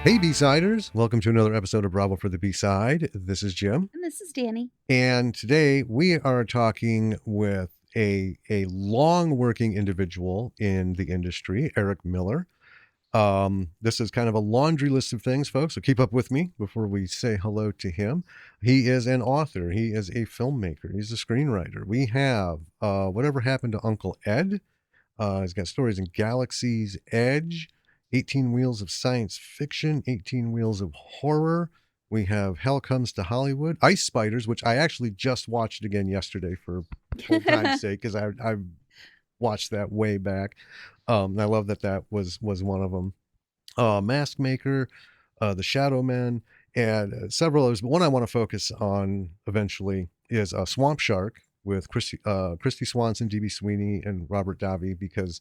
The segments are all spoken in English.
Hey, B-Siders. Welcome to another episode of Bravo for the B-Side. This is Jim. And this is Danny. And today we are talking with a long-working individual in the industry, Eric Miller. This is kind of a laundry list of things, folks, so keep up with me before we say hello to him. He is an author. He is a filmmaker. He's a screenwriter. We have Whatever Happened to Uncle Ed. He's got stories in Galaxy's Edge, 18 Wheels of Science Fiction, 18 Wheels of Horror. We have Hell Comes to Hollywood, Ice Spiders, which I actually just watched again yesterday for old time's sake, because I watched that way back. I love that was one of them. Mask Maker, The Shadow Men, and several others. But one I want to focus on eventually is Swamp Shark with Christy Swanson, D.B. Sweeney, and Robert Davi, because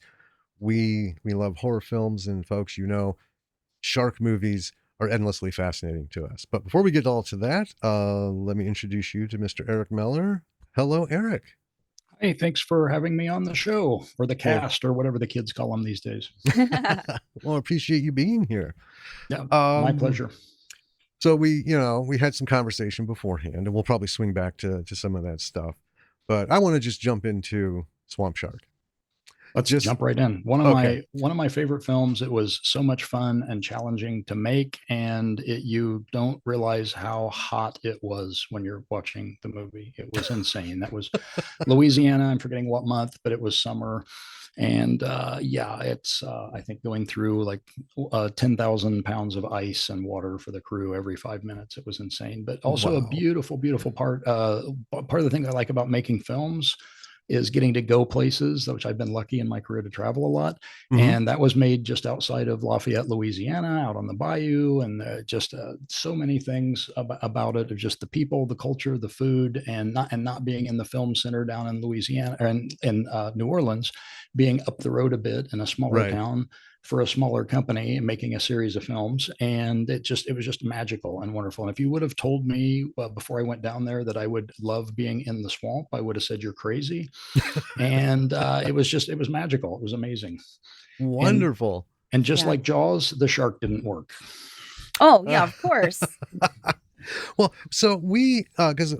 we love horror films, and folks, you know, shark movies are endlessly fascinating to us. But before we get all to that, let me introduce you to Mr. Eric Miller. Hello, Eric. Hey, thanks for having me on the show, or the cast, or whatever the kids call them these days. Well, I appreciate you being here. Yeah, my pleasure. So we had some conversation beforehand, and we'll probably swing back to some of that stuff. But I want to just jump into Swamp Shark. Let's just jump right in. One of my favorite films. It was so much fun and challenging to make, and you don't realize how hot it was when you're watching the movie. It was insane. That was Louisiana. I'm forgetting what month, but it was summer. And it's I think going through like 10,000 pounds of ice and water for the crew every 5 minutes. It was insane, but also a beautiful, beautiful part. Part of the thing I like about making films is getting to go places, which I've been lucky in my career to travel a lot. Mm-hmm. And that was made just outside of Lafayette, Louisiana, out on the bayou, and just so many things about it, of just the people, the culture, the food, and not being in the film center down in Louisiana, or in New Orleans, being up the road a bit in a smaller town for a smaller company and making a series of films. And it was just magical and wonderful. And if you would have told me before I went down there that I would love being in the swamp, I would have said you're crazy. And it was magical. It was amazing. Wonderful. And just like Jaws, the shark didn't work. Oh yeah, of course. Well, so because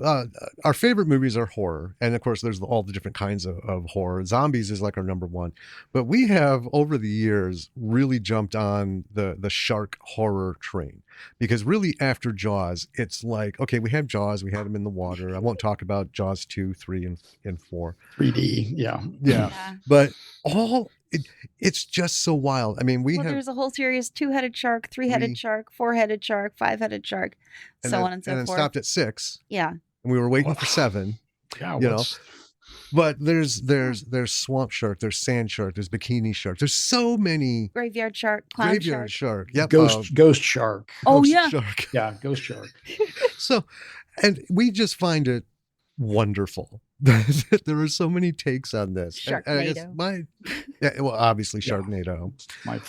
our favorite movies are horror, and of course there's all the different kinds of horror. Zombies is like our number one, but we have over the years really jumped on the shark horror train, because really after Jaws, it's like, okay, we have Jaws, we had them in the water. I won't talk about Jaws 2, 3, and 4. 3D, yeah. But it's just so wild. I mean, there's a whole series: 2-headed shark, 3-headed shark, 4-headed shark, 5-headed shark, so on and so forth. And then stopped at 6. Yeah. And we were waiting for 7. Yeah. But there's swamp shark, there's sand shark, there's bikini shark. There's so many. Graveyard shark, clown shark. Yep. Ghost shark. Oh yeah. Shark. Yeah, ghost shark. So, and we just find it wonderful. There are so many takes on this. Sharknado. Obviously Sharknado.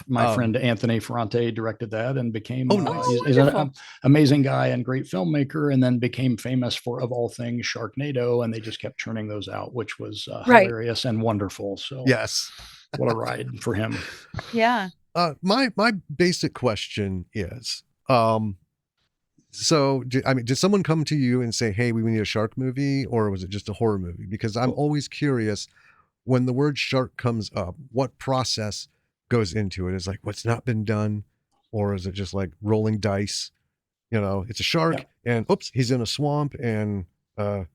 My friend Anthony Ferrante directed that and became he's an amazing guy and great filmmaker, and then became famous for, of all things, Sharknado, and they just kept churning those out, which was hilarious and wonderful. So yes, what a ride for him. Yeah. My basic question is, so, did someone come to you and say, hey, we need a shark movie, or was it just a horror movie? Because I'm always curious, when the word shark comes up, what process goes into it? Is like, what's not been done? Or is it just like rolling dice? It's a shark and oops, he's in a swamp, and no,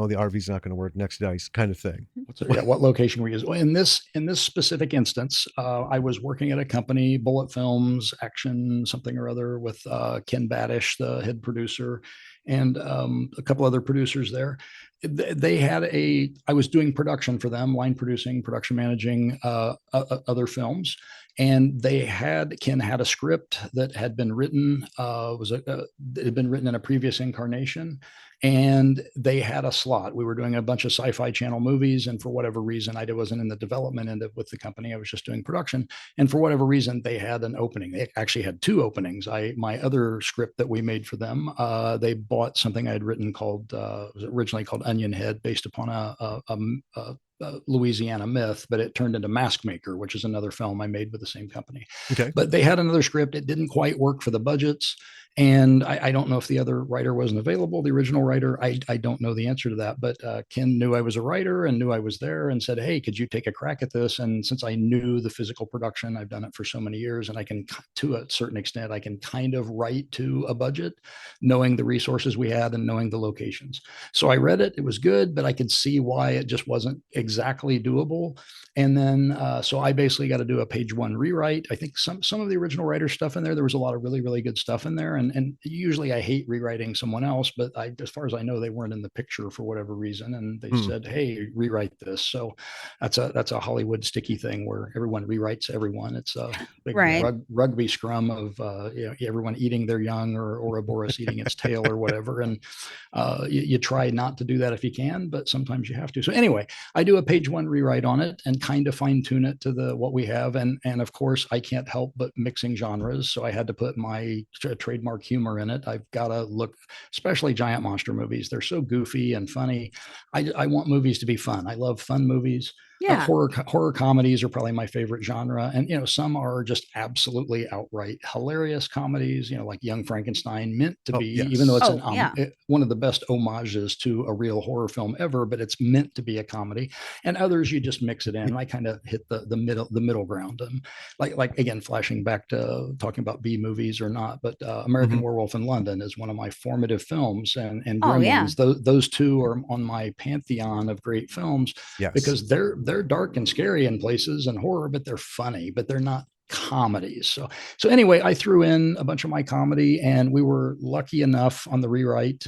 the RV's not going to work. Next dice kind of thing. What location were you using? In this specific instance, I was working at a company, Bullet Films, Action something or other, with Ken Badish, the head producer, and a couple other producers there. They had I was doing production for them, line producing, production managing other films. And Ken had a script that had been written, it had been written in a previous incarnation, and they had a slot. We were doing a bunch of Sci-Fi Channel movies, and for whatever reason, I wasn't in the development end with the company. I was just doing production, and for whatever reason, they had an opening. They actually had 2 openings. My other script that we made for them, they bought something I had written called, was originally called Onion Head, based upon a Louisiana Myth, but it turned into Mask Maker, which is another film I made with the same company. Okay. But they had another script. It didn't quite work for the budgets. And I don't know if the other writer wasn't available, the original writer. I don't know the answer to that. But Ken knew I was a writer and knew I was there and said, hey, could you take a crack at this? And since I knew the physical production, I've done it for so many years, and I can, to a certain extent, I can kind of write to a budget, knowing the resources we had and knowing the locations. So I read it. It was good, but I could see why it just wasn't exactly doable. And then, so I basically got to do a page one rewrite. I think some of the original writer stuff in there was a lot of really, really good stuff in there. And usually I hate rewriting someone else, but as far as I know, they weren't in the picture for whatever reason. And they said, hey, rewrite this. So that's a Hollywood sticky thing where everyone rewrites everyone. It's a big rugby scrum of everyone eating their young, or Ouroboros eating its tail or whatever. And you try not to do that if you can, but sometimes you have to. So anyway, I do a page one rewrite on it and kind of fine tune it to what we have. And of course I can't help but mixing genres. So I had to put my trademark humor in it. I've got to look, especially giant monster movies. They're so goofy and funny. I want movies to be fun. I love fun movies. Yeah. Horror comedies are probably my favorite genre. And, some are just absolutely outright hilarious comedies, like Young Frankenstein, meant to be, yes. Even though it's one of the best homages to a real horror film ever, but it's meant to be a comedy. And others, you just mix it in. And I kind of hit the middle ground. And like again, flashing back to talking about B movies or not, but American Werewolf in London is one of my formative films, and Gremlins. Those two are on my pantheon of great films, yes. Because they're dark and scary in places and horror, but they're funny, but they're not comedies. So anyway, I threw in a bunch of my comedy, and we were lucky enough on the rewrite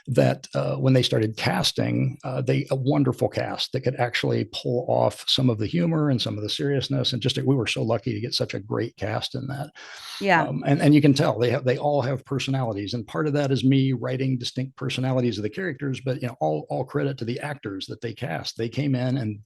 that when they started casting, a wonderful cast that could actually pull off some of the humor and some of the seriousness, and we were so lucky to get such a great cast in that. Yeah. And you can tell they all have personalities, and part of that is me writing distinct personalities of the characters, but all credit to the actors that they cast. They came in and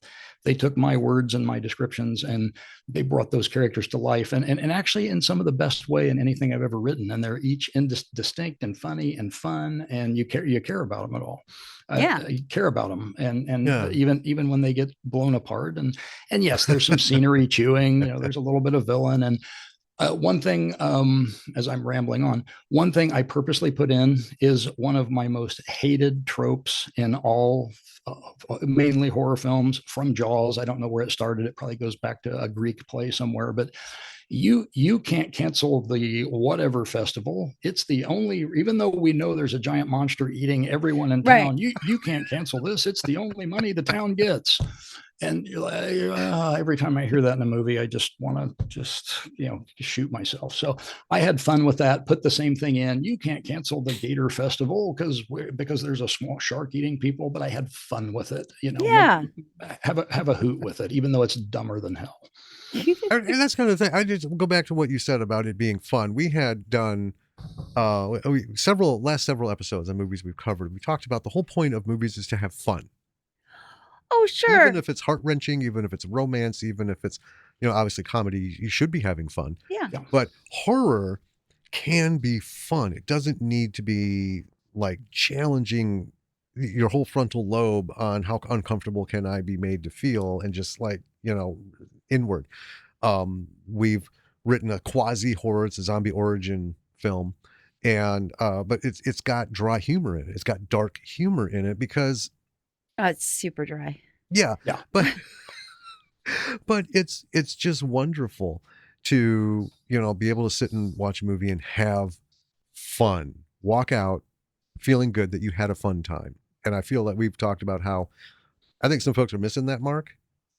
they took my words and my descriptions, and they brought those characters to life, and actually in some of the best way in anything I've ever written. And they're each distinct and funny and fun, and you care about them at all. You care about them, and even when they get blown apart, and yes, there's some scenery chewing. There's a little bit of villain. And one thing, as I'm rambling on, one thing I purposely put in is one of my most hated tropes in all mainly horror films, from Jaws. I don't know where it started. It probably goes back to a Greek play somewhere, but you can't cancel the whatever festival. It's the only, even though we know there's a giant monster eating everyone in town, you can't cancel this. It's the only money the town gets. And every time I hear that in a movie, I just want to shoot myself. So I had fun with that. Put the same thing in. You can't cancel the Gator Festival because there's a small shark eating people. But I had fun with it. Have a hoot with it, even though it's dumber than hell. And that's kind of the thing. I just go back to what you said about it being fun. We had done several episodes on movies we've covered. We talked about the whole point of movies is to have fun. Oh, sure. Even if it's heart-wrenching, even if it's romance, even if it's, obviously comedy, you should be having fun. Yeah. But horror can be fun. It doesn't need to be like challenging your whole frontal lobe on how uncomfortable can I be made to feel, and just like, inward. We've written a quasi-horror, it's a zombie origin film. And, but it's got dry humor in it. It's got dark humor in it because it's super dry. Yeah. But it's just wonderful to, be able to sit and watch a movie and have fun, walk out feeling good that you had a fun time. And I feel that we've talked about how I think some folks are missing that mark.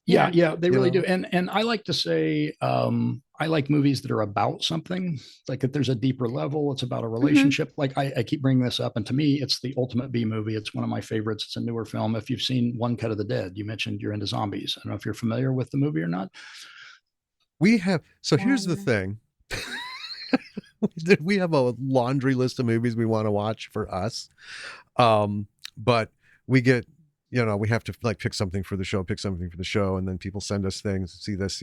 Yeah, they really do. And I like to say, I like movies that are about something, like if there's a deeper level, it's about a relationship. Like I keep bringing this up, and to me, it's the ultimate B movie. It's one of my favorites. It's a newer film. If you've seen One Cut of the Dead, you mentioned you're into zombies. I don't know if you're familiar with the movie or not. We have. So here's the thing. We have a laundry list of movies we want to watch for us. But we get, we have to like pick something for the show, and then people send us things, see this.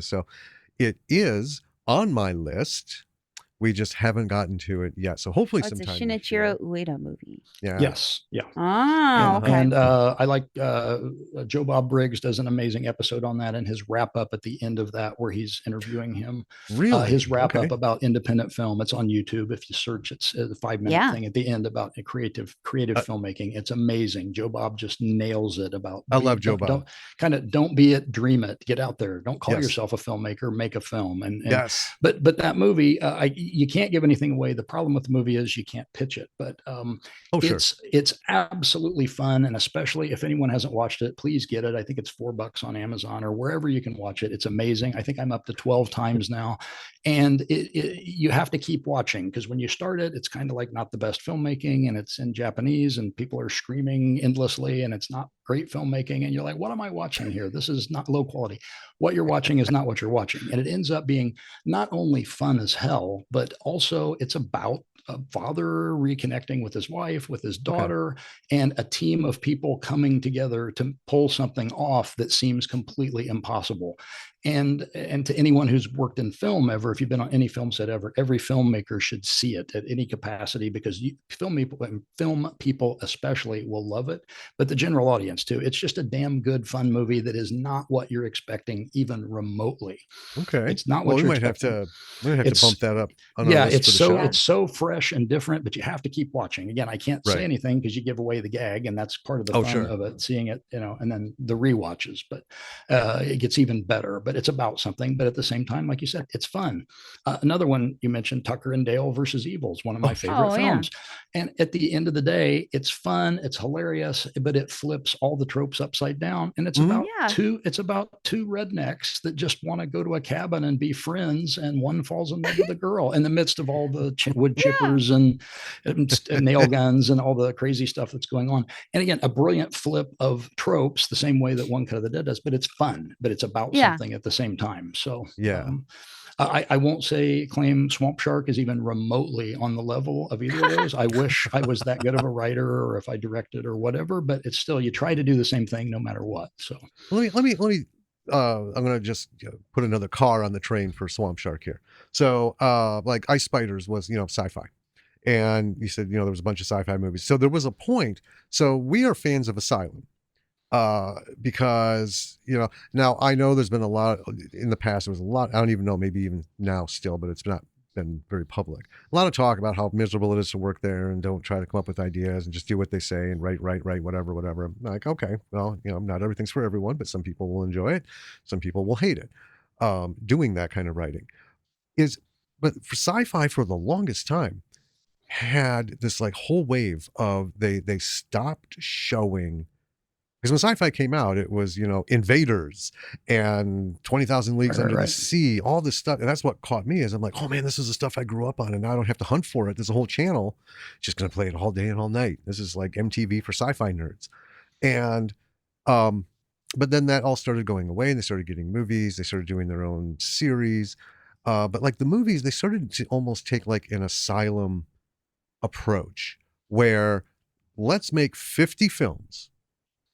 So it is on my list We just haven't gotten to it yet. So hopefully it's a sometime this Shinichiro year. Ueda movie. Yeah. Yes. Yeah. Oh, okay. And I like Joe Bob Briggs does an amazing episode on that, and his wrap up at the end of that, where he's interviewing him. Really? His wrap up about independent film. It's on YouTube. If you search, it's a 5-minute thing at the end about creative filmmaking. It's amazing. Joe Bob just nails it about. I love Joe Bob. Don't be it, dream it, get out there. Don't call yourself a filmmaker, make a film. And yes, but that movie, you can't give anything away. The problem with the movie is you can't pitch it, but it's absolutely fun. And especially if anyone hasn't watched it, please get it. I think it's $4 on Amazon or wherever you can watch it. It's amazing. I think I'm up to 12 times now. And you have to keep watching, because when you start it, it's kind of like not the best filmmaking, and it's in Japanese and people are screaming endlessly and it's not great filmmaking. And you're like, what am I watching here? This is not low quality. What you're watching is not what you're watching. And it ends up being not only fun as hell, but also it's about a father reconnecting with his wife, with his daughter, and a team of people coming together to pull something off that seems completely impossible. And to anyone who's worked in film ever, if you've been on any film set ever, every filmmaker should see it at any capacity, because film people especially will love it, but the general audience too. It's just a damn good, fun movie that is not what you're expecting even remotely. Okay, it's not what we you're might expecting. have to bump that up. It's so fresh and different, but you have to keep watching. Again, I can't say anything because you give away the gag, and that's part of the fun of it, seeing it, and then the rewatches. But it gets even better. But it's about something. But at the same time, like you said, it's fun. Another one you mentioned, Tucker and Dale versus Evil, is one of my favorite films. Yeah. And at the end of the day, it's fun, it's hilarious, but it flips all the tropes upside down. And it's about two rednecks that just want to go to a cabin and be friends, and one falls in love with a girl in the midst of all the wood chippers and nail guns and all the crazy stuff that's going on. And again, a brilliant flip of tropes, the same way that One Cut of the Dead does, but it's fun, but it's about something at the same time. So I won't claim Swamp Shark is even remotely on the level of either of those. I wish I was that good of a writer, or if I directed or whatever, but it's still, you try to do the same thing no matter what. So let me I'm going to just put another car on the train for Swamp Shark here. So like Ice Spiders was, sci-fi. And you said, there was a bunch of sci-fi movies. So there was a point. So we are fans of Asylum. Because, now I know there's been a lot in the past, there was a lot, I don't even know, maybe even now still, but it's not been very public. A lot of talk about how miserable it is to work there, and don't try to come up with ideas and just do what they say and write, whatever. I'm like, okay, well, not everything's for everyone, but some people will enjoy it. Some people will hate it. Doing that kind of writing but for sci-fi, for the longest time, had this like whole wave of they stopped showing. Because when sci-fi came out, it was, Invaders and 20,000 Leagues Under the Sea, all this stuff. And that's what caught me, is I'm like, oh man, this is the stuff I grew up on, and now I don't have to hunt for it. There's a whole channel just going to play it all day and all night. This is like MTV for sci-fi nerds. And, but then that all started going away, and they started getting movies. They started doing their own series. But like the movies, they started to almost take like an Asylum approach, where let's make 50 films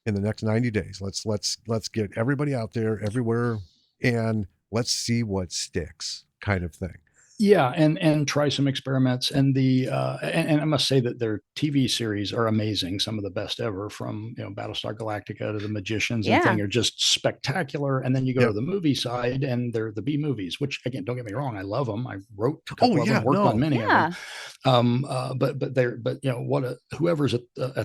in the next 90 days. Let's get everybody out there everywhere, and let's see what sticks, kind of thing. Yeah, and try some experiments. And and I must say that their TV series are amazing. Some of the best ever, from Battlestar Galactica to The Magicians and thing, are just spectacular. And then you go to the movie side, and they're the B movies, which, again, don't get me wrong, I love them. I wrote a couple of them, worked on many of them. But whoever's at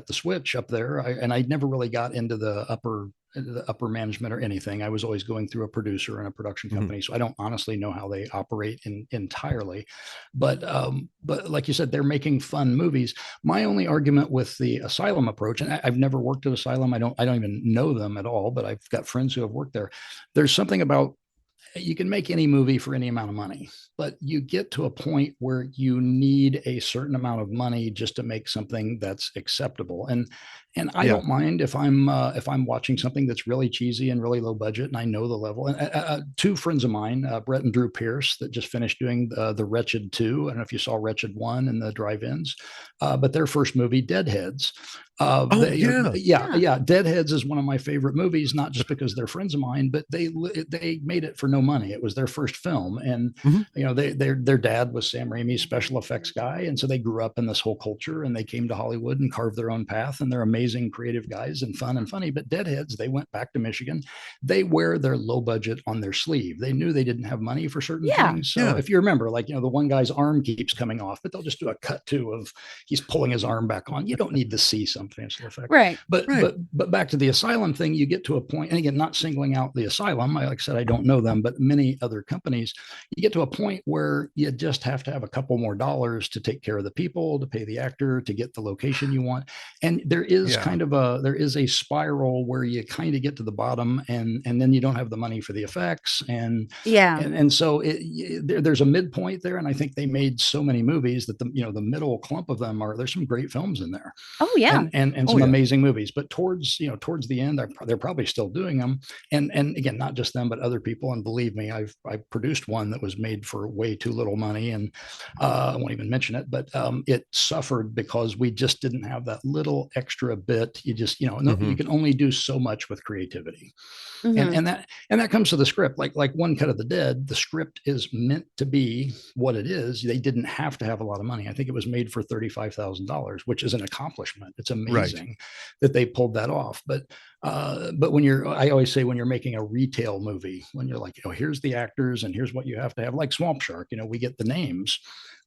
the switch up there, I never really got into the upper management or anything. I was always going through a producer and a production company. So I don't honestly know how they operate entirely, but like you said, they're making fun movies. My only argument with the Asylum approach, and I've never worked at Asylum. I don't even know them at all, but I've got friends who have worked there. There's something about, you can make any movie for any amount of money, but you get to a point where you need a certain amount of money just to make something that's acceptable. And I don't mind if I'm watching something that's really cheesy and really low budget, and I know the level. And two friends of mine, Brett and Drew Pierce, that just finished doing the Wretched 2. I don't know if you saw Wretched 1 in the drive-ins, but their first movie, Deadheads, Deadheads is one of my favorite movies, not just because they're friends of mine, but they made it for no money. It was their first film, and their dad was Sam Raimi's special effects guy, and so they grew up in this whole culture, and they came to Hollywood and carved their own path, and they're amazing creative guys and fun and funny. But Deadheads, they went back to Michigan. They wear their low budget on their sleeve. They knew they didn't have money for certain things. So if you remember, the one guy's arm keeps coming off, but they'll just do a cut to of he's pulling his arm back on. You don't need to see some fancy effect. Right. But back to the Asylum thing, you get to a point, and again, not singling out the Asylum, like I said, I don't know them, but many other companies, you get to a point where you just have to have a couple more dollars to take care of the people, to pay the actor, to get the location you want. And there is there is a spiral where you kind of get to the bottom, and then you don't have the money for the effects. And so there's a midpoint there. And I think they made so many movies that the middle clump of them there's some great films in there. Oh yeah. And some amazing movies, but towards the end, they're probably still doing them. And again, not just them, but other people. And believe me, I produced one that was made for way too little money, and I won't even mention it, but it suffered because we just didn't have that little extra bit. You just you can only do so much with creativity. And that comes to the script. Like One Cut of the Dead, the script is meant to be what it is. They didn't have to have a lot of money. I think it was made for $35,000, which is an accomplishment. It's amazing that they pulled that off. But I always say, when you're making a retail movie, when you're like, here's the actors and here's what you have to have, like Swamp Shark, we get the names.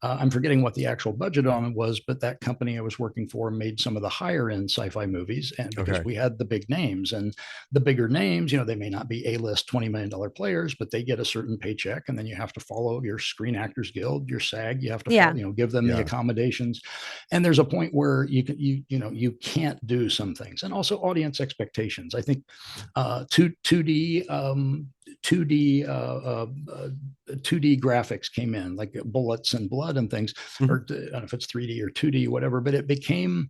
I'm forgetting what the actual budget on it was, but that company I was working for made some of the higher end sci-fi movies, and because we had the big names, and the bigger names, they may not be A-list $20 million players, but they get a certain paycheck, and then you have to follow your Screen Actors Guild, your SAG. You have to follow, give them the accommodations, and there's a point where you can't do some things, and also audience expectations. I think 2D 2D graphics came in, like bullets and blood and things, or I don't know if it's 3D or 2D, whatever, but it became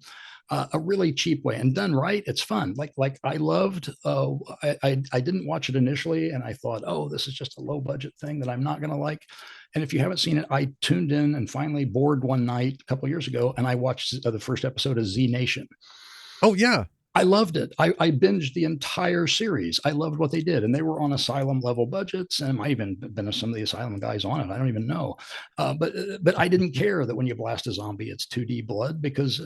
a really cheap way, and done right, it's fun. Like I loved, I didn't watch it initially, and I thought, this is just a low budget thing that I'm not going to like. And if you haven't seen it, I tuned in and finally bored one night a couple of years ago, and I watched the first episode of Z Nation. Oh yeah. I loved it. I binged the entire series. I loved what they did, and they were on Asylum level budgets. And I might even been some of the Asylum guys on it. I don't even know, but I didn't care that when you blast a zombie, it's 2D blood, because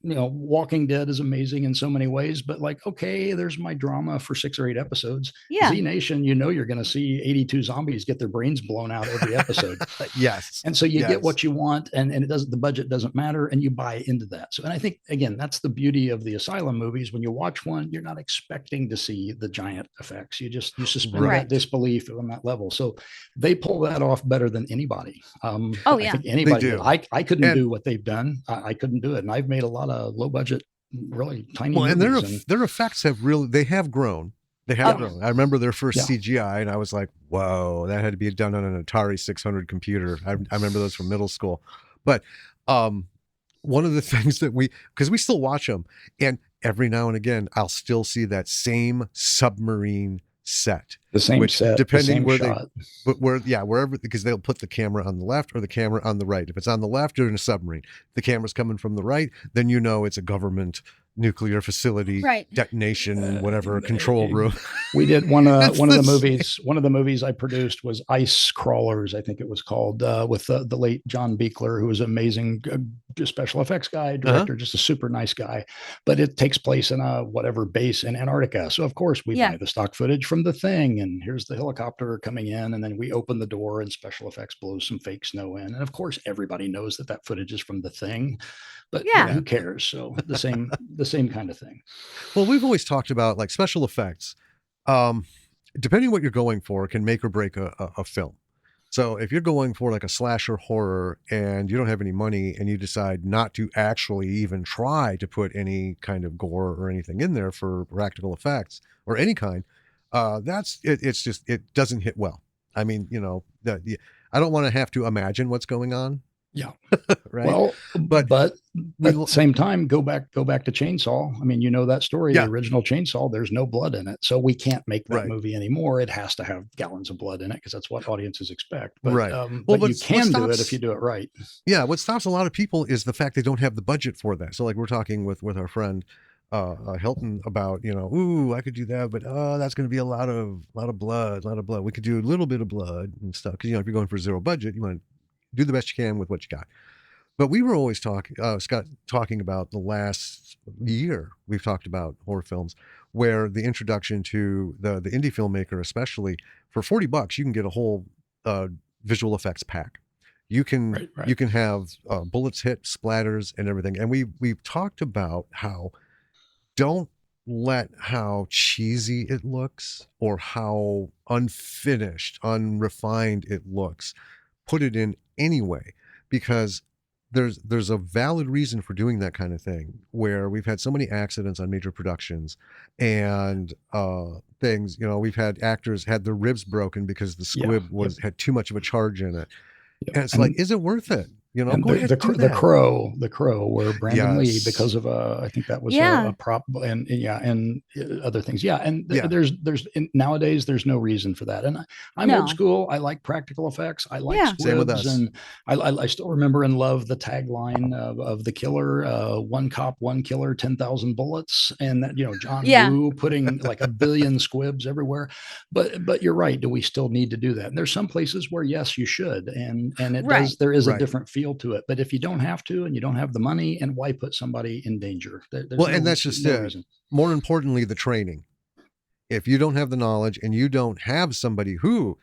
Walking Dead is amazing in so many ways. But there's my drama for 6 or 8 episodes. Z Nation, you're going to see 82 zombies get their brains blown out every episode. Yes, and so you get what you want, and it doesn't. The budget doesn't matter, and you buy into that. So, and I think again, that's the beauty of the Asylum movies. When you watch one, you're not expecting to see the giant effects. You suspend that disbelief on that level. So they pull that off better than anybody. I think anybody. I couldn't do what they've done. I couldn't do it, and I've made a lot of low budget, really tiny movies. And their effects have grown. They have grown. I remember their first CGI, and I was like, whoa, that had to be done on an Atari 600 computer. I remember those from middle school. But one of the things that because we still watch them, and every now and again, I'll still see that same submarine set. The same set, depending the same where shot. Wherever, because they'll put the camera on the left or the camera on the right. If it's on the left, you're in a submarine. If the camera's coming from the right, then it's a government nuclear facility, detonation, whatever, control room. We did one of the movies I produced was Ice Crawlers, I think it was called, with the late John Buechler, who was an amazing special effects guy, director, just a super nice guy. But it takes place in a whatever base in Antarctica. So of course we buy the stock footage from The Thing, and here's the helicopter coming in, and then we open the door and special effects blows some fake snow in. And of course everybody knows that footage is from The Thing, but who cares? So the same kind of thing. Well, we've always talked about like special effects, depending what you're going for, can make or break a film. So if you're going for like a slasher horror and you don't have any money and you decide not to actually even try to put any kind of gore or anything in there for practical effects or any kind, it doesn't hit well. I mean, I don't want to have to imagine what's going on. Yeah. Right. Well, But at we the same time, go back to Chainsaw. I mean, you know that story, the yeah, original Chainsaw, there's no blood in it. So we can't make that right. movie anymore. It has to have gallons of blood in it because that's what audiences expect. Right. Well, But you what can do it if stops you do it right. yeah, what stops a lot of people is the fact they don't have the budget for that. So like we're talking with our friend Hilton about, you know, ooh, I could do that, but that's going to be a lot of blood, a lot of blood. We could do a little bit of blood and stuff because, you know, if you're going for zero budget, you want to do the best you can with what you got. But we were always talking, Scott, talking about the last year. We've talked about horror films where the introduction to the indie filmmaker, especially for $40, you can get a whole visual effects pack. You can you can have bullets hit, splatters, and everything. And we've talked about how don't let how cheesy it looks or how unfinished, unrefined it looks, put it in anyway, because there's a valid reason for doing that kind of thing where we've had so many accidents on major productions and things, you know, we've had actors had their ribs broken because the squib had too much of a charge in it. And it's like, is it worth it? You know, and go ahead and do that. the crow, where Brandon Lee, because of I think that was a prop, and other things. Yeah, and there's nowadays there's no reason for that. And I'm old school. I like practical effects. I like squibs, same with us. And I still remember and love the tagline of The Killer: "One cop, one killer, 10,000 bullets," and that, you know, John Woo putting like a billion squibs everywhere. But you're right. Do we still need to do that? And there's some places where yes, you should, and it does. There is a different feel to it. But if you don't have to and you don't have the money, and why put somebody in danger? And that's just it. Reason. More importantly, the training. If you don't have the knowledge and you don't have somebody who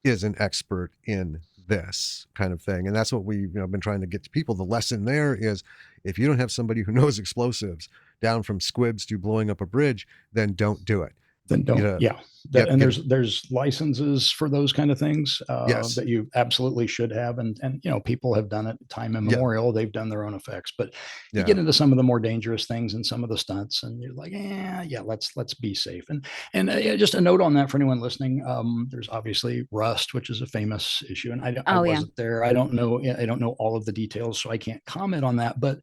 is an expert in this kind of thing, and that's what we've been trying to get to people. The lesson there is, if you don't have somebody who knows explosives down from squibs to blowing up a bridge, then don't do it. Then don't. And there's licenses for those kind of things that you absolutely should have, and you know, people have done it time immemorial. They've done their own effects, but you get into some of the more dangerous things and some of the stunts, and you're like, let's be safe. And just a note on that for anyone listening. There's obviously Rust, which is a famous issue, and I wasn't there. I don't know all of the details, so I can't comment on that. But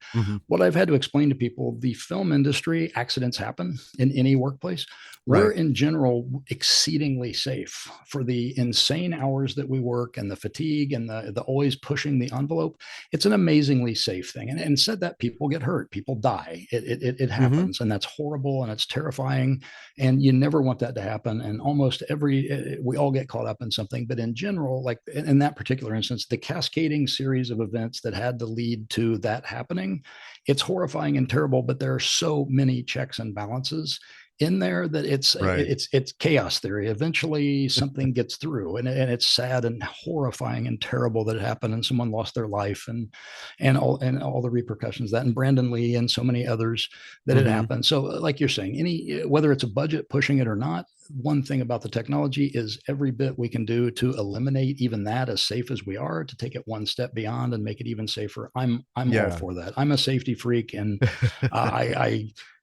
what I've had to explain to people, the film industry, accidents happen in any workplace. We're in general exceedingly safe for the insane hours that we work and the fatigue and the always pushing the envelope. It's an amazingly safe thing. And said that, people get hurt, people die. It happens, and that's horrible and it's terrifying. And you never want that to happen. And almost we all get caught up in something. But in general, like in that particular instance, the cascading series of events that had to lead to that happening, it's horrifying and terrible. But there are so many checks and balances in there that it's chaos theory. Eventually something gets through, and it's sad and horrifying and terrible that it happened and someone lost their life and all the repercussions that, and Brandon Lee and so many others that it happened. So like you're saying, whether it's a budget pushing it or not, one thing about the technology is every bit we can do to eliminate even that, as safe as we are, to take it one step beyond and make it even safer. I'm all for that. I'm a safety freak, and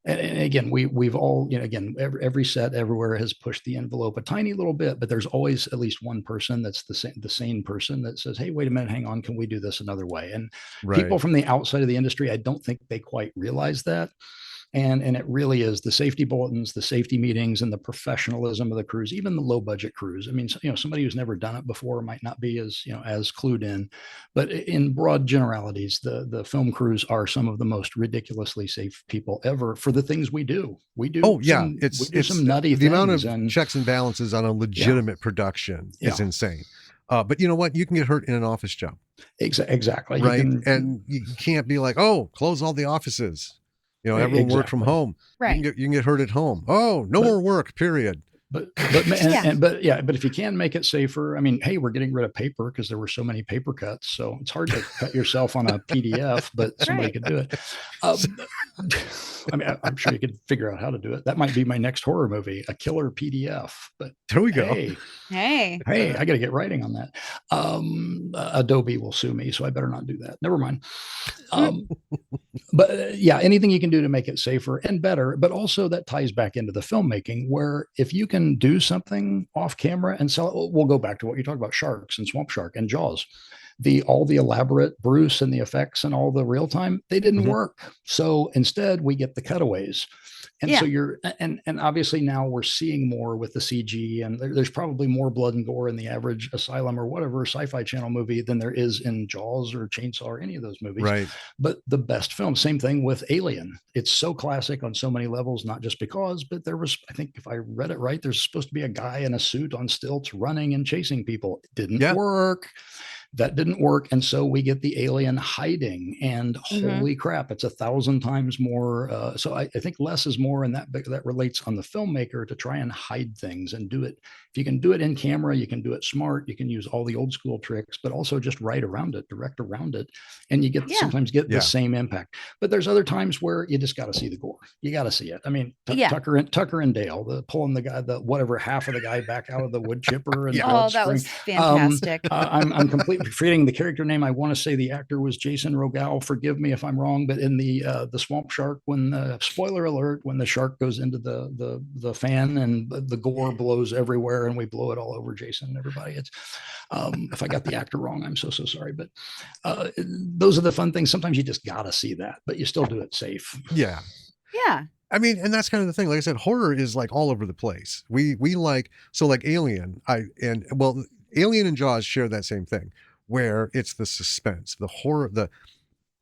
and again, we've all, again, every set everywhere has pushed the envelope a tiny little bit, but there's always at least one person that's the sane person that says, hey, wait a minute, hang on, can we do this another way? And people from the outside of the industry, I don't think they quite realize that. And it really is the safety bulletins, the safety meetings, and the professionalism of the crews, even the low budget crews. I mean, somebody who's never done it before might not be as clued in, but in broad generalities, the film crews are some of the most ridiculously safe people ever for the things we do. We do. It's some nutty the things. amount of checks and balances on a legitimate production is insane. But you know what? You can get hurt in an office job. Exactly. Right. And you can't be like, oh, close all the offices. Everyone work from home. Right. You can get hurt at home. Oh, no more work, period. But if you can make it safer, I mean, hey, we're getting rid of paper because there were so many paper cuts. So it's hard to cut yourself on a PDF, but somebody could do it. I mean, I'm sure you could figure out how to do it. That might be my next horror movie, a killer PDF. But there we go. Hey, I got to get writing on that. Adobe will sue me, so I better not do that. Never mind. But yeah, anything you can do to make it safer and better, but also that ties back into the filmmaking, where if you can do something off camera and sell it, we'll go back to what you talked about, sharks and Swamp Shark and Jaws. All the elaborate Bruce and the effects and all the real time, they didn't work. So instead we get the cutaways. And so and obviously now we're seeing more with the CG, and there's probably more blood and gore in the average Asylum or whatever Sci-Fi Channel movie than there is in Jaws or Chainsaw or any of those movies. Right. But the best film, same thing with Alien. It's so classic on so many levels, not just because, but there was, I think if I read it right, there's supposed to be a guy in a suit on stilts running and chasing people. It didn't work. That didn't work. And so we get the alien hiding, and holy crap, it's 1,000 times more. So I think less is more, and that relates on the filmmaker to try and hide things and do it. If you can do it in camera, you can do it smart. You can use all the old school tricks, but also just write around it, direct around it. And you get sometimes get the same impact. But there's other times where you just got to see the gore. You got to see it. I mean, Tucker and Dale, pulling the guy, whatever half of the guy back out of the wood chipper. And that was fantastic. I'm completely forgetting the character name. I want to say the actor was Jason Rogal. Forgive me if I'm wrong, but in the Swamp Shark, when spoiler alert, when the shark goes into the fan and the gore blows everywhere and we blow it all over Jason and everybody. It's if I got the actor wrong, I'm so sorry. But those are the fun things. Sometimes you just gotta see that, but you still do it safe. Yeah. I mean, and that's kind of the thing. Like I said, horror is like all over the place. We like Alien. Alien and Jaws share that same thing, where it's the suspense, the horror,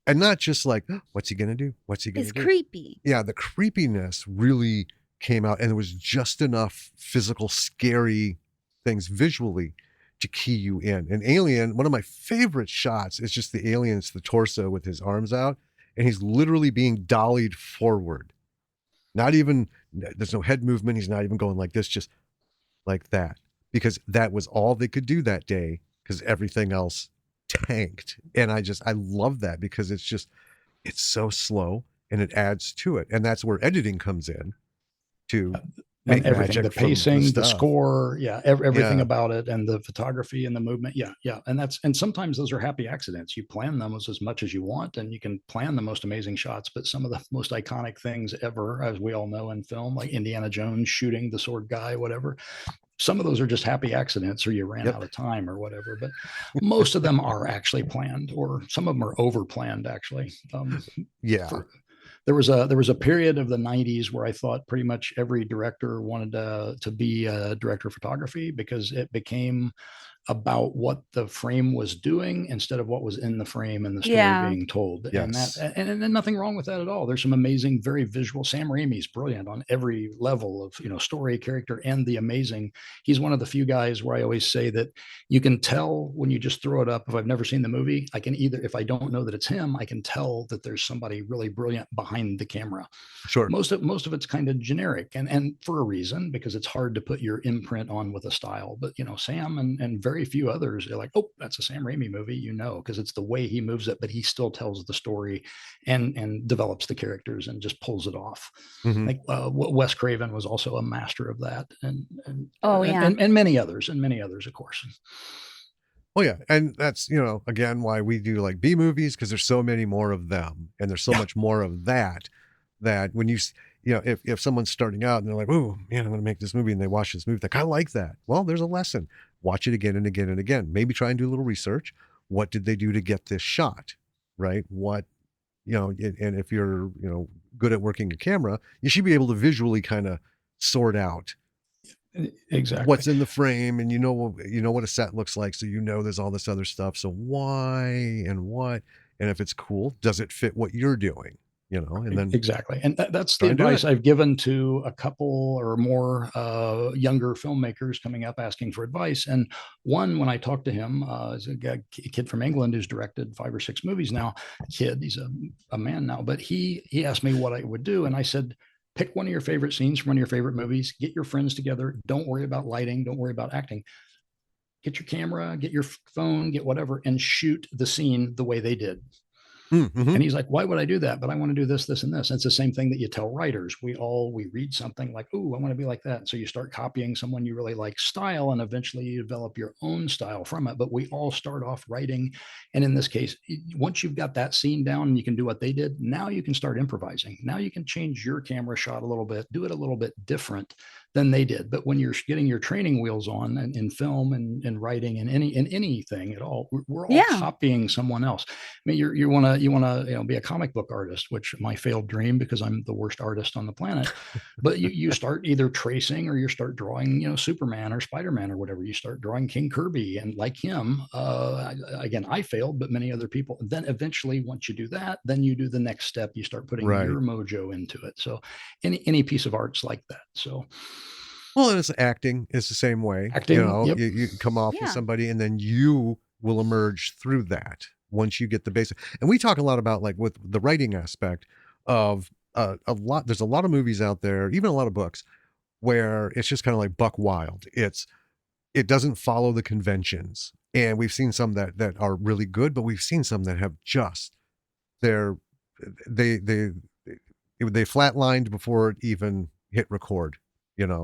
and not just like, what's he gonna do? What's he gonna do? It's creepy. Yeah, the creepiness really came out, and there was just enough physical, scary things visually to key you in. And Alien, one of my favorite shots is just the alien's the torso with his arms out, and he's literally being dollied forward. Not even, there's no head movement. He's not even going like this, just like that, because that was all they could do that day, because everything else tanked. And I love that, because it's so slow and it adds to it. And that's where editing comes in to make everything, the pacing, the score, everything Yeah. about it, and the photography and the movement. And sometimes those are happy accidents. You plan them as much as you want, and you can plan the most amazing shots, but some of the most iconic things ever, as we all know in film, like Indiana Jones shooting the sword guy, whatever, some of those are just happy accidents, or you ran out of time or whatever, but most of them are actually planned, or some of them are over planned actually. There was a period of the 90s where I thought pretty much every director wanted to be a director of photography, because it became about what the frame was doing instead of what was in the frame and the story being told. Yes. And nothing wrong with that at all. There's some amazing, very visual. Sam Raimi's brilliant on every level of, story, character, and the amazing. He's one of the few guys where I always say that you can tell when you just throw it up. If I've never seen the movie, I can if I don't know that it's him, I can tell that there's somebody really brilliant behind the camera. Sure. Most of it's kind of generic, and for a reason, because it's hard to put your imprint on with a style. But Sam and very few others are like, oh, that's a Sam Raimi movie, because it's the way he moves it, but he still tells the story and develops the characters and just pulls it off. Like Wes Craven was also a master of that, and many others, of course. Oh yeah, and that's again why we do like B movies, because there's so many more of them, and there's so much more of that when you if someone's starting out and they're like, oh man, I'm gonna make this movie, and they watch this movie, like, I like that. Well, there's a lesson. Watch it again and again and again. Maybe try and do a little research. What did they do to get this shot? Right? What and if you're good at working a camera, you should be able to visually kind of sort out exactly what's in the frame, and what a set looks like, so there's all this other stuff, so why and what, and if it's cool, does it fit what you're doing, and then exactly. And that's the advice I've given to a couple or more younger filmmakers coming up asking for advice. And one, when I talked to him, is a kid from England who's directed 5 or 6 movies now. He's a man now, but he asked me what I would do, and I said, pick one of your favorite scenes from one of your favorite movies, get your friends together, don't worry about lighting, don't worry about acting, get your camera, get your phone, get whatever, and shoot the scene the way they did. Mm-hmm. And he's like, why would I do that? But I want to do this, this, and this. And it's the same thing that you tell writers. We read something like, oh, I want to be like that. And so you start copying someone you really like style, and eventually you develop your own style from it. But we all start off writing. And in this case, once you've got that scene down and you can do what they did, now you can start improvising. Now you can change your camera shot a little bit, do it a little bit different than they did. But when you're getting your training wheels on in film and writing and anything at all, we're all copying someone else. I mean, you want to be a comic book artist, which my failed dream because I'm the worst artist on the planet. But you start either tracing or you start drawing, Superman or Spider-Man or whatever. You start drawing King Kirby, and like him, again, I failed, but many other people. Then eventually, once you do that, then you do the next step. You start putting your mojo into it. So any piece of art's like that. So. Well, and it's acting. It's the same way. Acting, you come off with somebody, and then you will emerge through that once you get the basic. And we talk a lot about, like, with the writing aspect of there's a lot of movies out there, even a lot of books, where it's just kind of like buck wild. It doesn't follow the conventions. And we've seen some that are really good, but we've seen some that have just they flatlined before it even hit record. And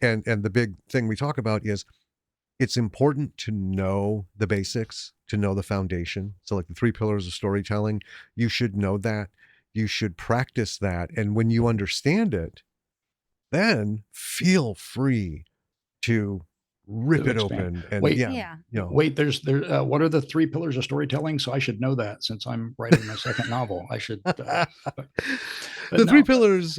the big thing we talk about is it's important to know the basics, to know the foundation. So like the 3 pillars of storytelling, you should know that. You should practice that. And when you understand it, then feel free to rip it open. And wait, there's what are the 3 pillars of storytelling? So I should know that since I'm writing my second novel. I should the 3 pillars.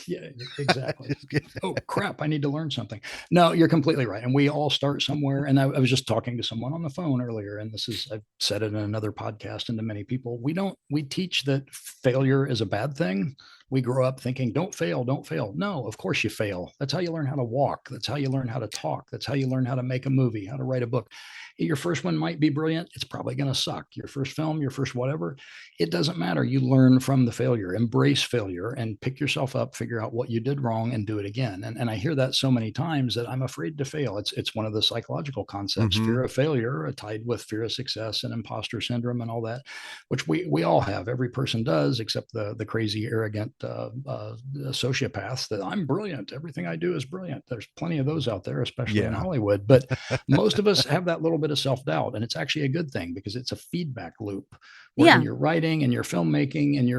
Yeah, exactly. Oh crap, I need to learn something. No, you're completely right. And we all start somewhere. And I was just talking to someone on the phone earlier, and I've said it in another podcast and to many people. We teach that failure is a bad thing. We grow up thinking, don't fail, don't fail. No, of course you fail. That's how you learn how to walk. That's how you learn how to talk. That's how you learn how to make a movie, how to write a book. Your first one might be brilliant. It's probably going to suck. Your first film, your first whatever, it doesn't matter. You learn from the failure, embrace failure, and pick yourself up, figure out what you did wrong and do it again. And I hear that so many times that I'm afraid to fail. It's one of the psychological concepts, fear of failure, tied with fear of success and imposter syndrome and all that, which we all have. Every person does, except the crazy, arrogant sociopaths that I'm brilliant. Everything I do is brilliant. There's plenty of those out there, especially in Hollywood. But most of us have that little bit of self-doubt, and it's actually a good thing because it's a feedback loop where you're writing and you're filmmaking and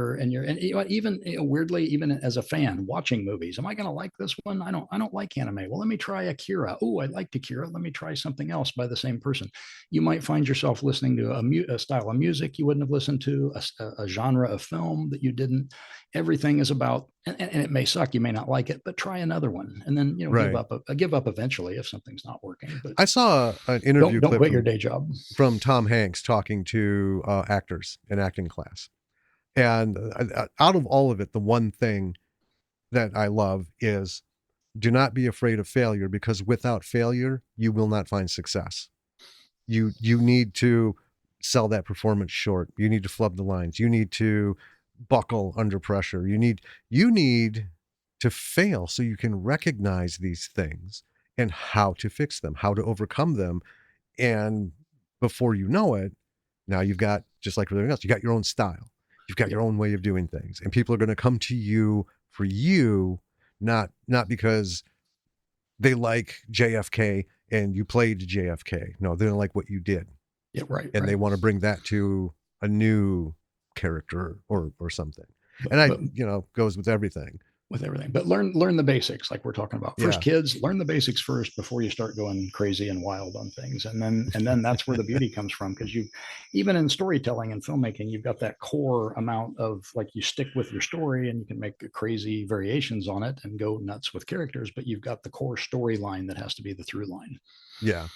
even weirdly, even as a fan watching movies, am I going to like this one? I don't like anime. Well, let me try Akira. Oh, I liked Akira. Let me try something else by the same person. You might find yourself listening to a style of music you wouldn't have listened to, a genre of film that you didn't. Everything is about, and it may suck, you may not like it, but try another one, and then give up eventually if something's not working. But I saw an interview. Don't quit your day job. From Tom Hanks talking to actors in acting class, and out of all of it, the one thing that I love is do not be afraid of failure, because without failure, you will not find success. You need to sell that performance short. You need to flub the lines. You need to buckle under pressure. You need to fail so you can recognize these things and how to fix them, how to overcome them. And before you know it, now you've got, just like everything else, you got your own style. You've got your own way of doing things, and people are going to come to you for you, not because they like JFK and you played JFK. No, they don't like what you did. Yeah, right. And they want to bring that to a new character or something. And goes with everything. But learn the basics, like we're talking about. First, kids, learn the basics first before you start going crazy and wild on things. And then that's where the beauty comes from, because even in storytelling and filmmaking, you've got that core amount of, like, you stick with your story and you can make crazy variations on it and go nuts with characters, but you've got the core storyline that has to be the through line. Yeah.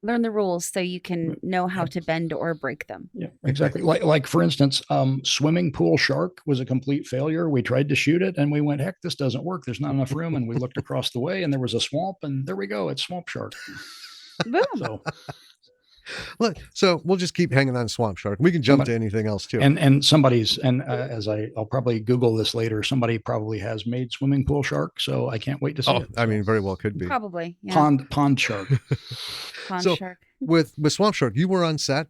Learn the rules so you can know how to bend or break them. Yeah, exactly. Like for instance, swimming pool shark was a complete failure. We tried to shoot it and we went, heck, this doesn't work. There's not enough room. And we looked across the way and there was a swamp, and there we go. It's swamp shark. Boom. So we'll just keep hanging on swamp shark. We can jump to anything else too. And somebody's, as I'll probably Google this later, somebody probably has made swimming pool shark. So I can't wait to see it. I mean, very well could be. Probably. Yeah. Pond shark. Pond so shark. With swamp shark, you were on set.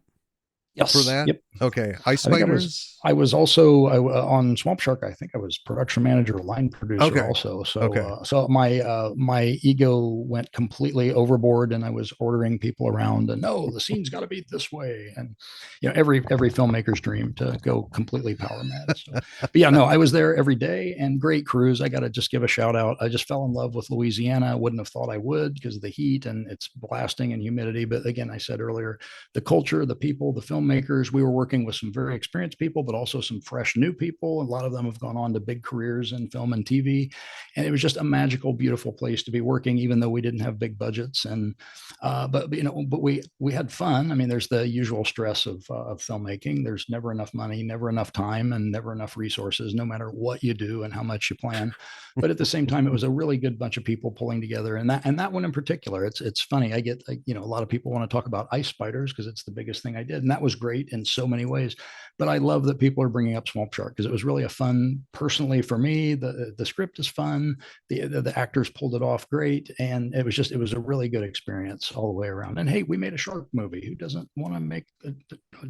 Yes. for that? Yep. Okay. Ice I think Spiders? I was also on Swamp Shark. I think I was production manager, line producer Okay. also. So, Okay. so my ego went completely overboard, and I was ordering people around. And no, the scene's got to be this way. And every filmmaker's dream to go completely power mad. So, but yeah, no, I was there every day, and great crews. I got to just give a shout out. I just fell in love with Louisiana. I wouldn't have thought I would because of the heat and it's blasting and humidity. But again, I said earlier, the culture, the people, the filmmakers. We were working with some very experienced people, but also some fresh new people. A lot of them have gone on to big careers in film and TV. And it was just a magical, beautiful place to be working, even though we didn't have big budgets. And but we had fun. I mean, there's the usual stress of filmmaking. There's never enough money, never enough time, and never enough resources, no matter what you do and how much you plan. But at the same time, it was a really good bunch of people pulling together. And that one in particular, it's funny. I get a lot of people want to talk about Ice Spiders because it's the biggest thing I did, and that was great in so many ways. But I love that people are bringing up Swamp Shark because it was really a fun, personally for me. The script is fun, the actors pulled it off great, and it was a really good experience all the way around. And hey, we made a shark movie. Who doesn't want to make a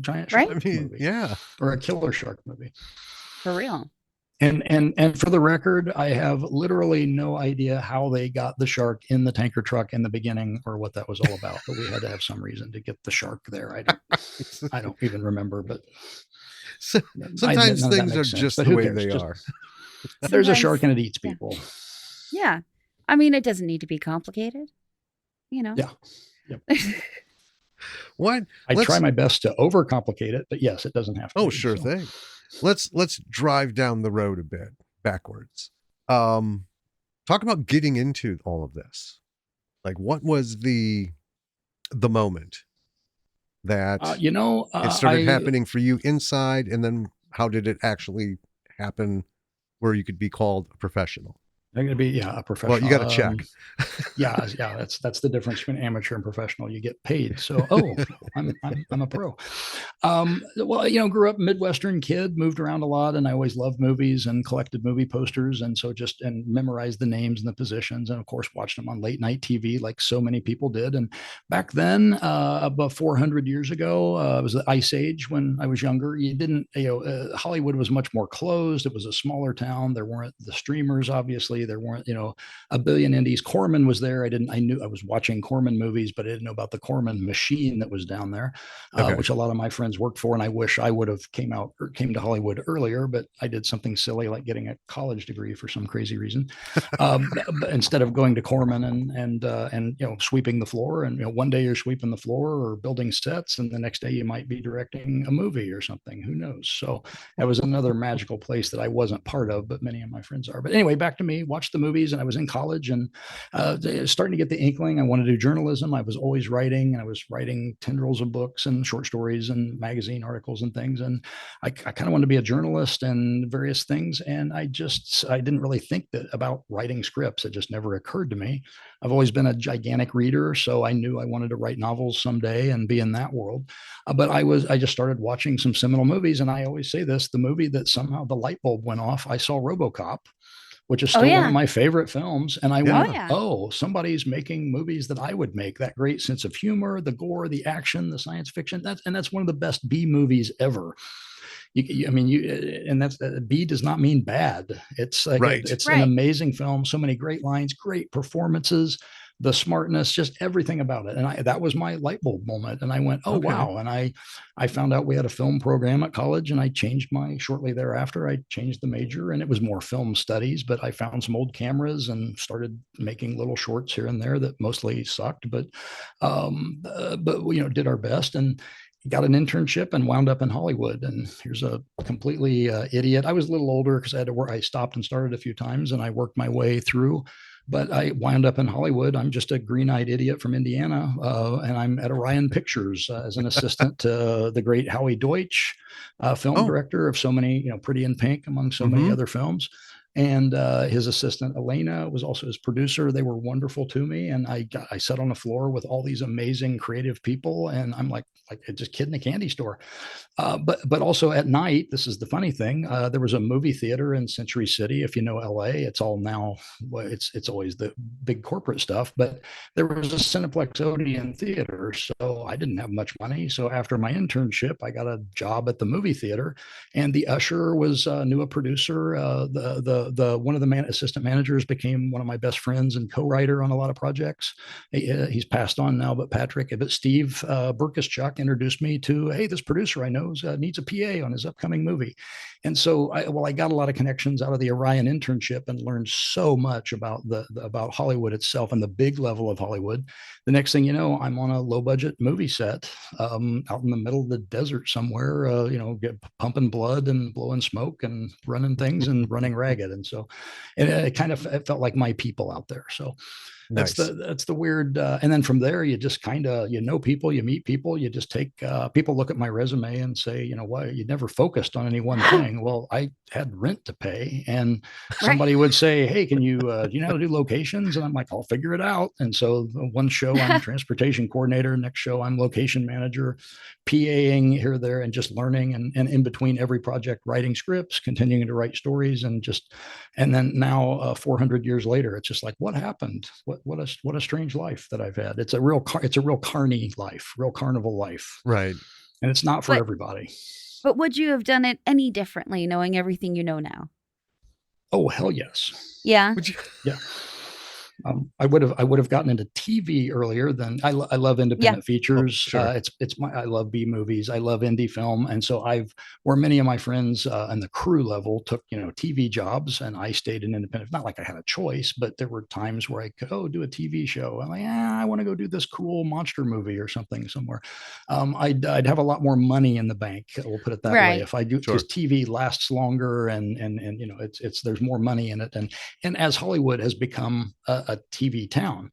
giant shark movie? Yeah, or a killer shark movie for real. And for the record, I have literally no idea how they got the shark in the tanker truck in the beginning or what that was all about. But we had to have some reason to get the shark there. I don't even remember. But sometimes things are just the way they are. There's a shark and it eats people. Yeah. I mean, it doesn't need to be complicated. Yeah. Yep. What? I try my best to overcomplicate it, but yes, it doesn't have to. Oh, sure thing. Let's drive down the road a bit backwards. Talk about getting into all of this. Like, what was the moment that it started happening for you inside, and then how did it actually happen where you could be called a professional? I'm going to be a professional. Well, you got to check. Yeah. That's the difference between amateur and professional. You get paid. So, I'm a pro. Well, grew up Midwestern kid, moved around a lot, and I always loved movies and collected movie posters, and so and memorized the names and the positions, and of course watched them on late night TV like so many people did. And back then, about 400 years ago, it was the Ice Age when I was younger. You didn't, Hollywood was much more closed. It was a smaller town. There weren't the streamers, obviously. There weren't, a billion indies. Corman was there. I knew I was watching Corman movies, but I didn't know about the Corman machine that was down there, which a lot of my friends worked for. And I wish I would have came to Hollywood earlier, but I did something silly like getting a college degree for some crazy reason, instead of going to Corman and sweeping the floor. And one day you're sweeping the floor or building sets, and the next day you might be directing a movie or something. Who knows? So that was another magical place that I wasn't part of, but many of my friends are. But anyway, back to me. Watched the movies, and I was in college and starting to get the inkling I wanted to do journalism. I was always writing, and I was writing tendrils of books and short stories and magazine articles and things. And I kind of wanted to be a journalist and various things. And I didn't really think about writing scripts. It just never occurred to me. I've always been a gigantic reader, so I knew I wanted to write novels someday and be in that world. But I just started watching some seminal movies, and I always say this: the movie that somehow the light bulb went off. I saw RoboCop, which is still one of my favorite films. And I went, somebody's making movies that I would make. That great sense of humor, the gore, the action, the science fiction. That's one of the best B movies ever. B does not mean bad. It's like it's an amazing film. So many great lines, great performances, the smartness, just everything about it. And that was my light bulb moment. And I went, wow. And I found out we had a film program at college, and I shortly thereafter, I changed the major, and it was more film studies, but I found some old cameras and started making little shorts here and there that mostly sucked, but did our best and got an internship and wound up in Hollywood. And here's a completely idiot. I was a little older because I had to work. I stopped and started a few times, and I worked my way through. But I wound up in Hollywood. I'm just a green-eyed idiot from Indiana, and I'm at Orion Pictures as an assistant to the great Howie Deutsch, film director of so many, Pretty in Pink, among so many other films. and his assistant Elena was also his producer. They were wonderful to me, and I sat on the floor with all these amazing creative people, and I'm like just kid in a candy store. But also at night, this is the funny thing. There was a movie theater in Century City. If you know LA, it's all now. Well, it's always the big corporate stuff. But there was a Cineplex Odeon theater, so I didn't have much money. So after my internship, I got a job at the movie theater, and the usher was knew a producer. The one of the assistant managers became one of my best friends and co-writer on a lot of projects. He's passed on now, but Steve Burkischuk introduced me to, hey, this producer I know needs a PA on his upcoming movie. And so I got a lot of connections out of the Orion internship and learned so much about about Hollywood itself and the big level of Hollywood. The next thing you know, I'm on a low budget movie set out in the middle of the desert somewhere, pumping blood and blowing smoke and running things and running ragged. And so it felt like my people out there. So that's the weird. And then from there, you just kind of, people, you meet people, you just take, people look at my resume and say, why you never focused on any one thing? Well, I had rent to pay, and somebody would say, hey, can you, do you know how to do locations? And I'm like, I'll figure it out. And so one show I'm transportation coordinator, next show I'm location manager, PAing here, there, and just learning. And in between every project, writing scripts, continuing to write stories, and then now 400 years later, it's just like, what happened? What a strange life that I've had. It's a real carny life, real carnival life. Right. And it's not for everybody. But would you have done it any differently, knowing everything you know now? Oh, hell yes. Yeah. Yeah. I would have gotten into TV earlier than I love independent features. Oh, sure. I love B movies. I love indie film. And so where many of my friends and the crew level took, TV jobs, and I stayed in independent. Not like I had a choice, but there were times where I could, do a TV show. I'm like, I want to go do this cool monster movie or something somewhere. I'd have a lot more money in the bank. We'll put it that way. If I do, because TV lasts longer and there's more money in it. And as Hollywood has become a TV town,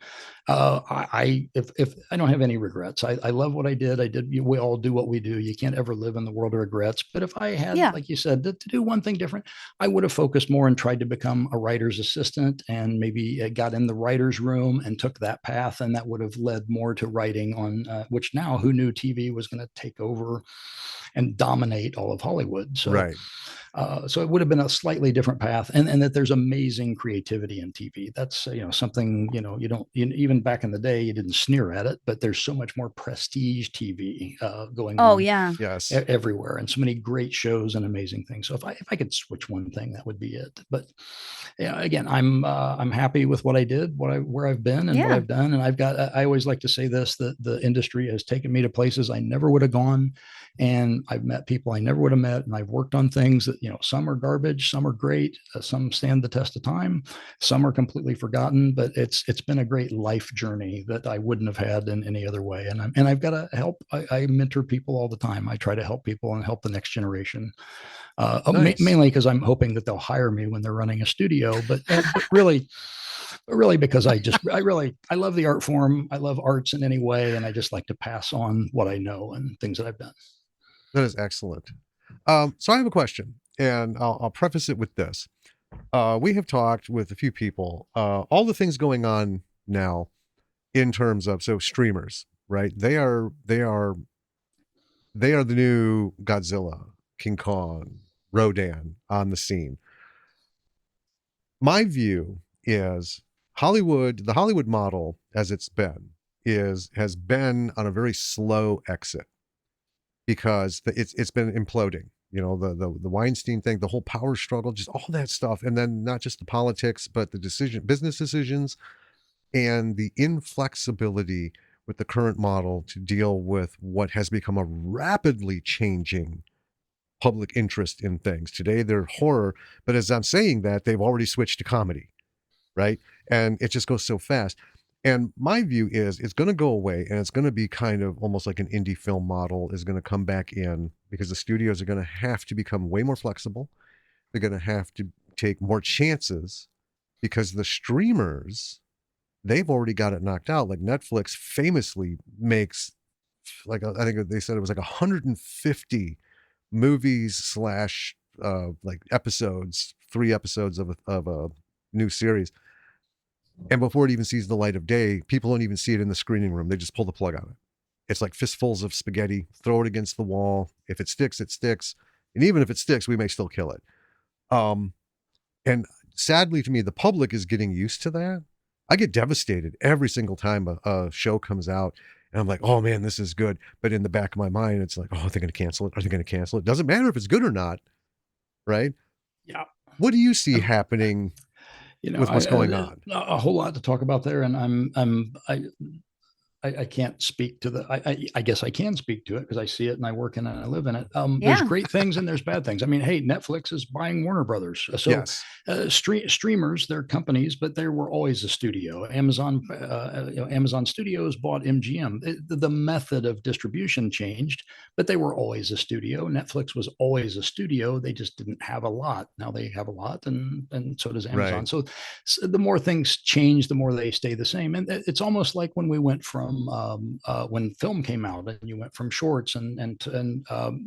if I don't have any regrets. I love what I did. We all do what we do. You can't ever live in the world of regrets. But if I had, like you said, to do one thing different, I would have focused more and tried to become a writer's assistant, and maybe got in the writer's room and took that path. And that would have led more to writing on, which now who knew TV was going to take over and dominate all of Hollywood. So, right. So it would have been a slightly different path, and that there's amazing creativity in TV. That's something you don't, even back in the day you didn't sneer at it, but there's so much more prestige TV going on. Oh yeah, yes, everywhere, and so many great shows and amazing things. So if I could switch one thing, that would be it. But again, I'm happy with what I did, where I've been, and what I've done, and I always like to say this, that the industry has taken me to places I never would have gone, and I've met people I never would have met, and I've worked on things that some are garbage, some are great, some stand the test of time, some are completely forgotten, but it's been a great life journey that I wouldn't have had in any other way. And I've got to help. I mentor people all the time. I try to help people and help the next generation. Nice. Mainly because I'm hoping that they'll hire me when they're running a studio, but really because I love the art form. I love arts in any way, and I just like to pass on what I know and things that I've done. That is excellent. So I have a question, and I'll preface it with this. We have talked with a few people, all the things going on now in terms of, streamers, right? They are the new Godzilla, King Kong, Rodan on the scene. My view is the Hollywood model as it's been has been on a very slow exit, because it's been imploding. The Weinstein thing, the whole power struggle, just all that stuff. And then not just the politics, but the business decisions, and the inflexibility with the current model to deal with what has become a rapidly changing public interest in things. Today they're horror, but as I'm saying that, they've already switched to comedy, right? And it just goes so fast. And my view is it's going to go away, and it's going to be kind of almost like an indie film model is going to come back in, because the studios are going to have to become way more flexible. They're going to have to take more chances, because the streamers, they've already got it knocked out. Like Netflix famously makes, I think they said it was 150 movies / episodes 3 episodes of a new series, and before it even sees the light of day, people don't even see it in the screening room. They just pull the plug on it. It's like fistfuls of spaghetti, throw it against the wall. If it sticks, it sticks. And even if it sticks, we may still kill it. And sadly to me, the public is getting used to that. I get devastated every single time a show comes out and I'm like, oh man, this is good. But in the back of my mind, it's like, oh, are they going to cancel it? Are they going to cancel it? Doesn't matter if it's good or not. Right. Yeah. What do you see happening with what's going on? A whole lot to talk about there. And I can't speak to I guess I can speak to it because I see it and I work in it and I live in it. There's great things and there's bad things. I mean, hey, Netflix is buying Warner Brothers. So yes. Streamers, they're companies, but they were always a studio. Amazon Studios bought MGM. The method of distribution changed, but they were always a studio. Netflix was always a studio. They just didn't have a lot. Now they have a lot, and so does Amazon. Right. So the more things change, the more they stay the same. And it's almost like when we went from when film came out, and you went from shorts and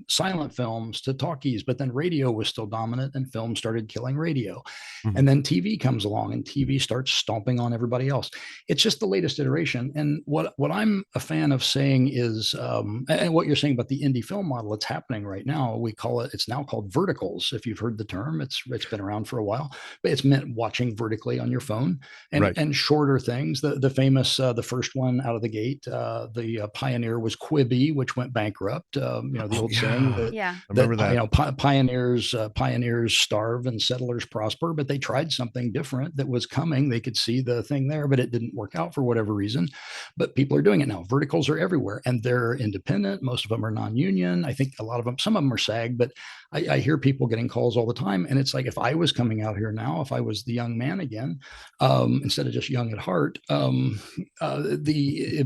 silent films to talkies, but then radio was still dominant, and film started killing radio. Mm-hmm. And then TV comes along, and TV starts stomping on everybody else. It's just the latest iteration. And what I'm a fan of saying is, and what you're saying about the indie film model, it's happening right now. It's now called verticals. If you've heard the term, it's been around for a while, but it's meant watching vertically on your phone and shorter things. The famous, the first one out of the gate, the pioneer was Quibi, which went bankrupt. The old saying that, I remember that. Pioneers starve and settlers prosper, but they tried something different that was coming. They could see the thing there, but it didn't work out for whatever reason. But people are doing it now. Verticals are everywhere, and they're independent. Most of them are non-union. I think a lot of them, some of them are SAG, but I hear people getting calls all the time. And it's like, if I was coming out here now, if I was the young man again, instead of just young at heart, it'd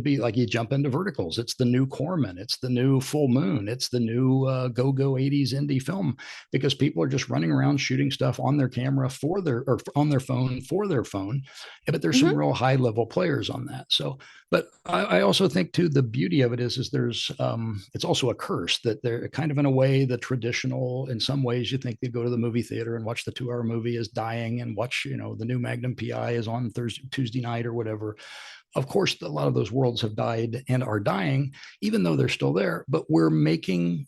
be like you jump into verticals. It's the new Corman. It's the new Full Moon. It's the new go-go 80s indie film, because people are just running around shooting stuff on their camera or on their phone for their phone. But there's some real high level players on that. So, but I also think too, the beauty of it is there's, it's also a curse that they're kind of, in a way, the traditional, in some ways, you think they go to the movie theater and watch the 2-hour movie is dying, and watch, the new Magnum PI is on Tuesday night or whatever. Of course, a lot of those worlds have died and are dying, even though they're still there, but we're making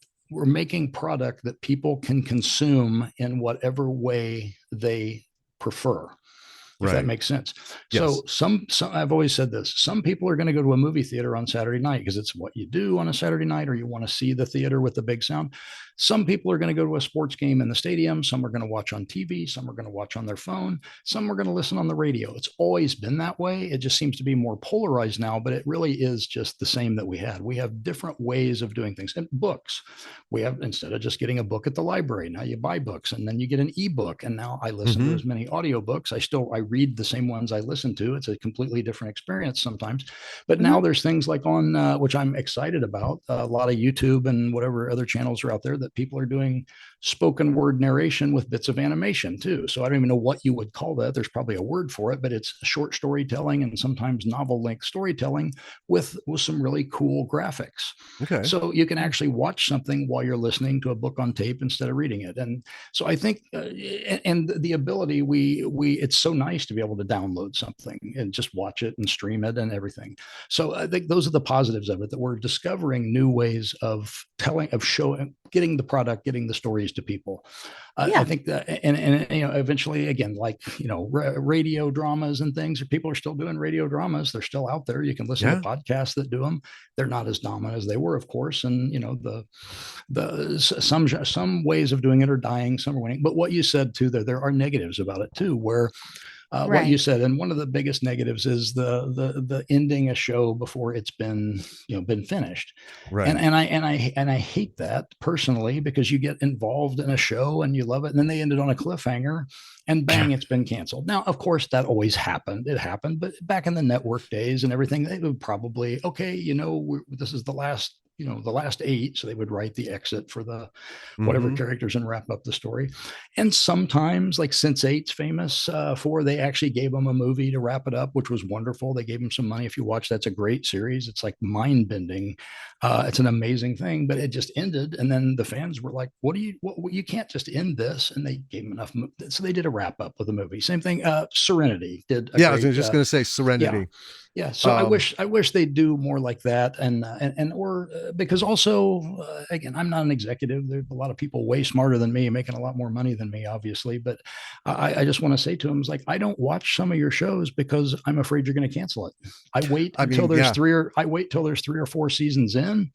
product that people can consume in whatever way they prefer. If that makes sense. Yes. So I've always said this, some people are going to go to a movie theater on Saturday night because it's what you do on a Saturday night, or you want to see the theater with the big sound. Some people are going to go to a sports game in the stadium. Some are going to watch on TV. Some are going to watch on their phone. Some are going to listen on the radio. It's always been that way. It just seems to be more polarized now, but it really is just the same that we had. We have different ways of doing things. And books, we have, instead of just getting a book at the library, now you buy books, and then you get an ebook. And now I listen to as many audiobooks. I read the same ones I listen to. It's a completely different experience sometimes. But now there's things like on, which I'm excited about, a lot of YouTube and whatever other channels are out there that people are doing spoken word narration with bits of animation too. So I don't even know what you would call that. There's probably a word for it, but it's short storytelling and sometimes novel length storytelling with some really cool graphics. Okay. So you can actually watch something while you're listening to a book on tape instead of reading it. And so I think, and the ability, it's so nice to be able to download something and just watch it and stream it and everything. So I think those are the positives of it, that we're discovering new ways of showing, getting the product, getting the stories to people. I think that, and eventually, again, like, radio dramas and things, people are still doing radio dramas. They're still out there. You can listen to podcasts that do them. They're not as dominant as they were, of course. And, some ways of doing it are dying, some are winning. But what you said too, there are negatives about it too, where what you said, and one of the biggest negatives is the ending a show before it's been finished. Right. And I hate that personally, because you get involved in a show and you love it, and then they end it on a cliffhanger, and bang, it's been canceled. Now, of course, that always happened. It happened, but back in the network days and everything, they would probably, this is the last the last 8. So they would write the exit for the whatever characters and wrap up the story. And sometimes, like Sense8's famous for, they actually gave them a movie to wrap it up, which was wonderful. They gave them some money. If you watch, that's a great series. It's like mind bending. It's an amazing thing, but it just ended. And then the fans were like, you can't just end this. And they gave them enough. So they did a wrap up of the movie. Same thing. Serenity did. I was just going to say Serenity. Yeah. So I wish they'd do more like that. Or because also, again, I'm not an executive. There's a lot of people way smarter than me, making a lot more money than me, obviously. But I just want to say to them, like, I don't watch some of your shows because I'm afraid you're going to cancel it. I wait until there's 3 or 4 seasons in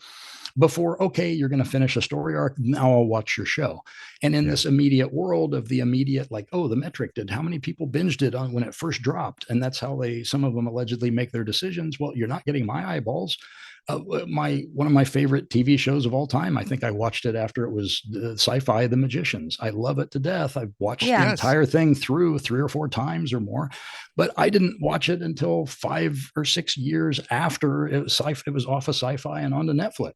before, okay, you're going to finish a story arc. Now I'll watch your show. And in this immediate world of the immediate, like, oh, The Metric did, how many people binged it on when it first dropped? And that's how some of them allegedly make their decisions. Well, you're not getting my eyeballs. One of my favorite TV shows of all time. I think I watched it after it was Sci-Fi The Magicians. I love it to death. I've watched the entire thing through 3 or 4 times or more, but I didn't watch it until 5 or 6 years after it was off of Sci-Fi and onto Netflix.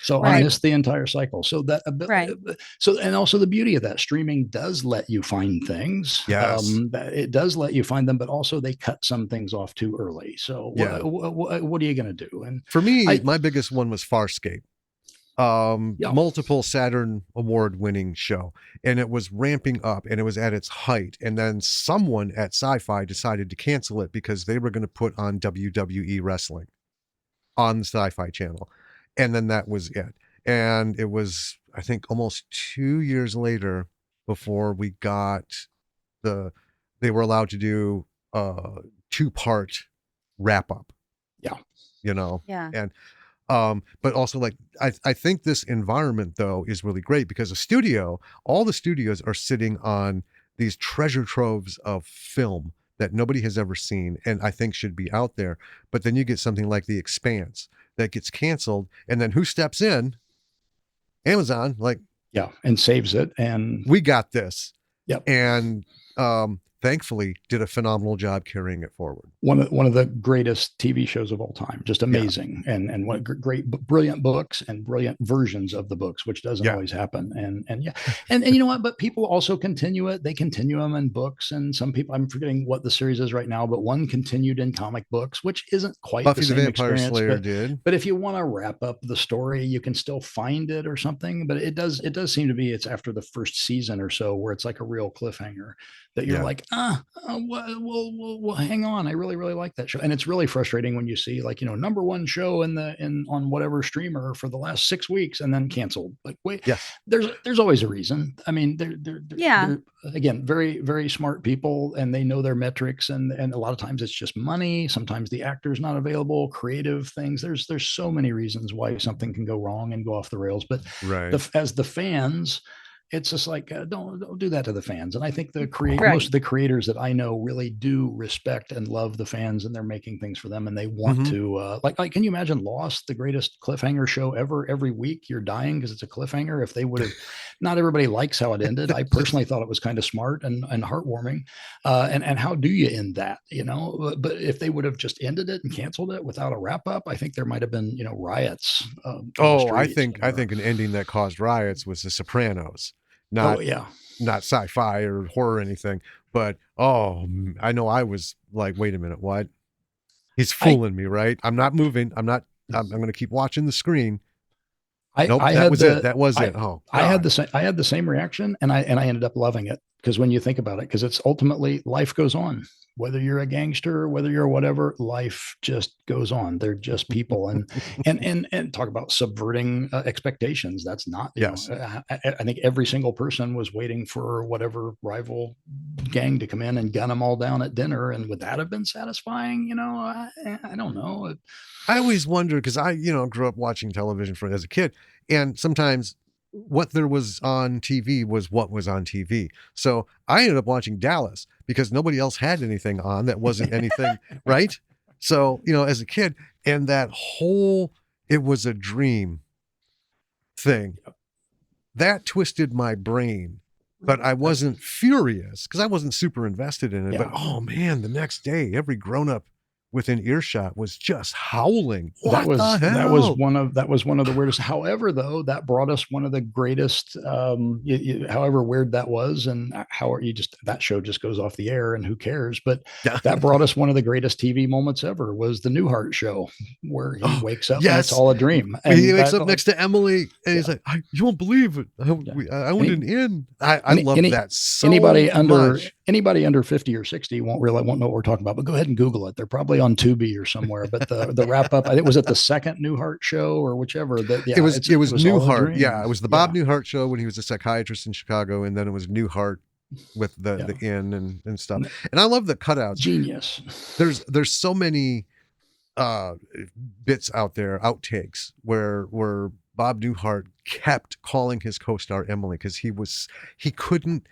So I missed the entire cycle. So and also the beauty of that, streaming does let you find things. Yes. It does let you find them, but also they cut some things off too early. So what are you going to do? And for me, my biggest one was Farscape. Multiple Saturn Award winning show, and it was ramping up and it was at its height. And then someone at Sci-Fi decided to cancel it because they were going to put on WWE wrestling on the Sci-Fi channel. And then that was it. And it was, I think, almost 2 years later before we got they were allowed to do a 2-part wrap up. Yeah. Yeah. And, but also, like, I think this environment though is really great because all the studios are sitting on these treasure troves of film that nobody has ever seen and I think should be out there. But then you get something like The Expanse that gets canceled, and then who steps in? Amazon, and saves it, and we got this. Yep. And thankfully did a phenomenal job carrying it forward. One of the greatest TV shows of all time, just amazing. And what great, brilliant books and brilliant versions of the books, which doesn't always happen. And you know what, but people also continue it. They continue them in books, and some people, I'm forgetting what the series is right now, but one continued in comic books, which isn't quite Buffy the same the Vampire Slayer did. But if you want to wrap up the story, you can still find it or something, but it does seem to be, it's after the first season or so where it's like a real cliffhanger that you're like, well, hang on. I really like that show. And it's really frustrating when you see, like, number 1 show on whatever streamer for the last 6 weeks and then canceled. Like, wait, there's always a reason. I mean, they're again, very, very smart people, and they know their metrics. And a lot of times it's just money. Sometimes the actor's not available, creative things. There's so many reasons why something can go wrong and go off the rails. But as the fans, it's just like, don't do that to the fans. And I think most of the creators that I know really do respect and love the fans, and they're making things for them, and they want to, like, can you imagine Lost, the greatest cliffhanger show ever? Every week you're dying because it's a cliffhanger. If they would have, not everybody likes how it ended. I personally thought it was kind of smart and heartwarming. And how do you end that, but if they would have just ended it and canceled it without a wrap up, I think there might've been, riots. I think an ending that caused riots was The Sopranos. Not Sci-Fi or horror or anything, but I know I was like, wait a minute, what? He's fooling me, right? I'm not moving. I'm going to keep watching the screen. That was it. Oh, I had the same reaction, and I ended up loving it, because when you think about it, because it's ultimately, life goes on. Whether you're a gangster, whether you're whatever, life just goes on. They're just people, and talk about subverting expectations. That's not, I think every single person was waiting for whatever rival gang to come in and gun them all down at dinner. And would that have been satisfying? I don't know. I always wonder, because I, grew up watching television as a kid, and sometimes what there was on TV was what was on TV. So I ended up watching Dallas because nobody else had anything on that wasn't anything, right? So, as a kid, and that whole, it was a dream thing, that twisted my brain, but I wasn't furious because I wasn't super invested in it. But, oh man, the next day, every grown-up within earshot was just howling. What that was the hell? that was one of the weirdest. However, though, that brought us one of the greatest. However weird that was, and how you just that show just goes off the air, and who cares? But that brought us one of the greatest TV moments ever. Was the Newhart show, where he wakes up and it's all a dream. And he wakes up next to Emily, and he's like, "You won't believe it. I went in." I love that so much. Anybody under 50 or 60 won't know what we're talking about, but go ahead and Google it. They're probably on Tubi or somewhere. But the wrap up, I think, was it the second Newhart show or whichever. It was Newhart. Yeah, it was the Bob Newhart show when he was a psychiatrist in Chicago, and then it was Newhart with the inn and stuff. And I love the cutouts. Genius. There's so many bits out there, outtakes where Bob Newhart kept calling his co-star Emily because he couldn't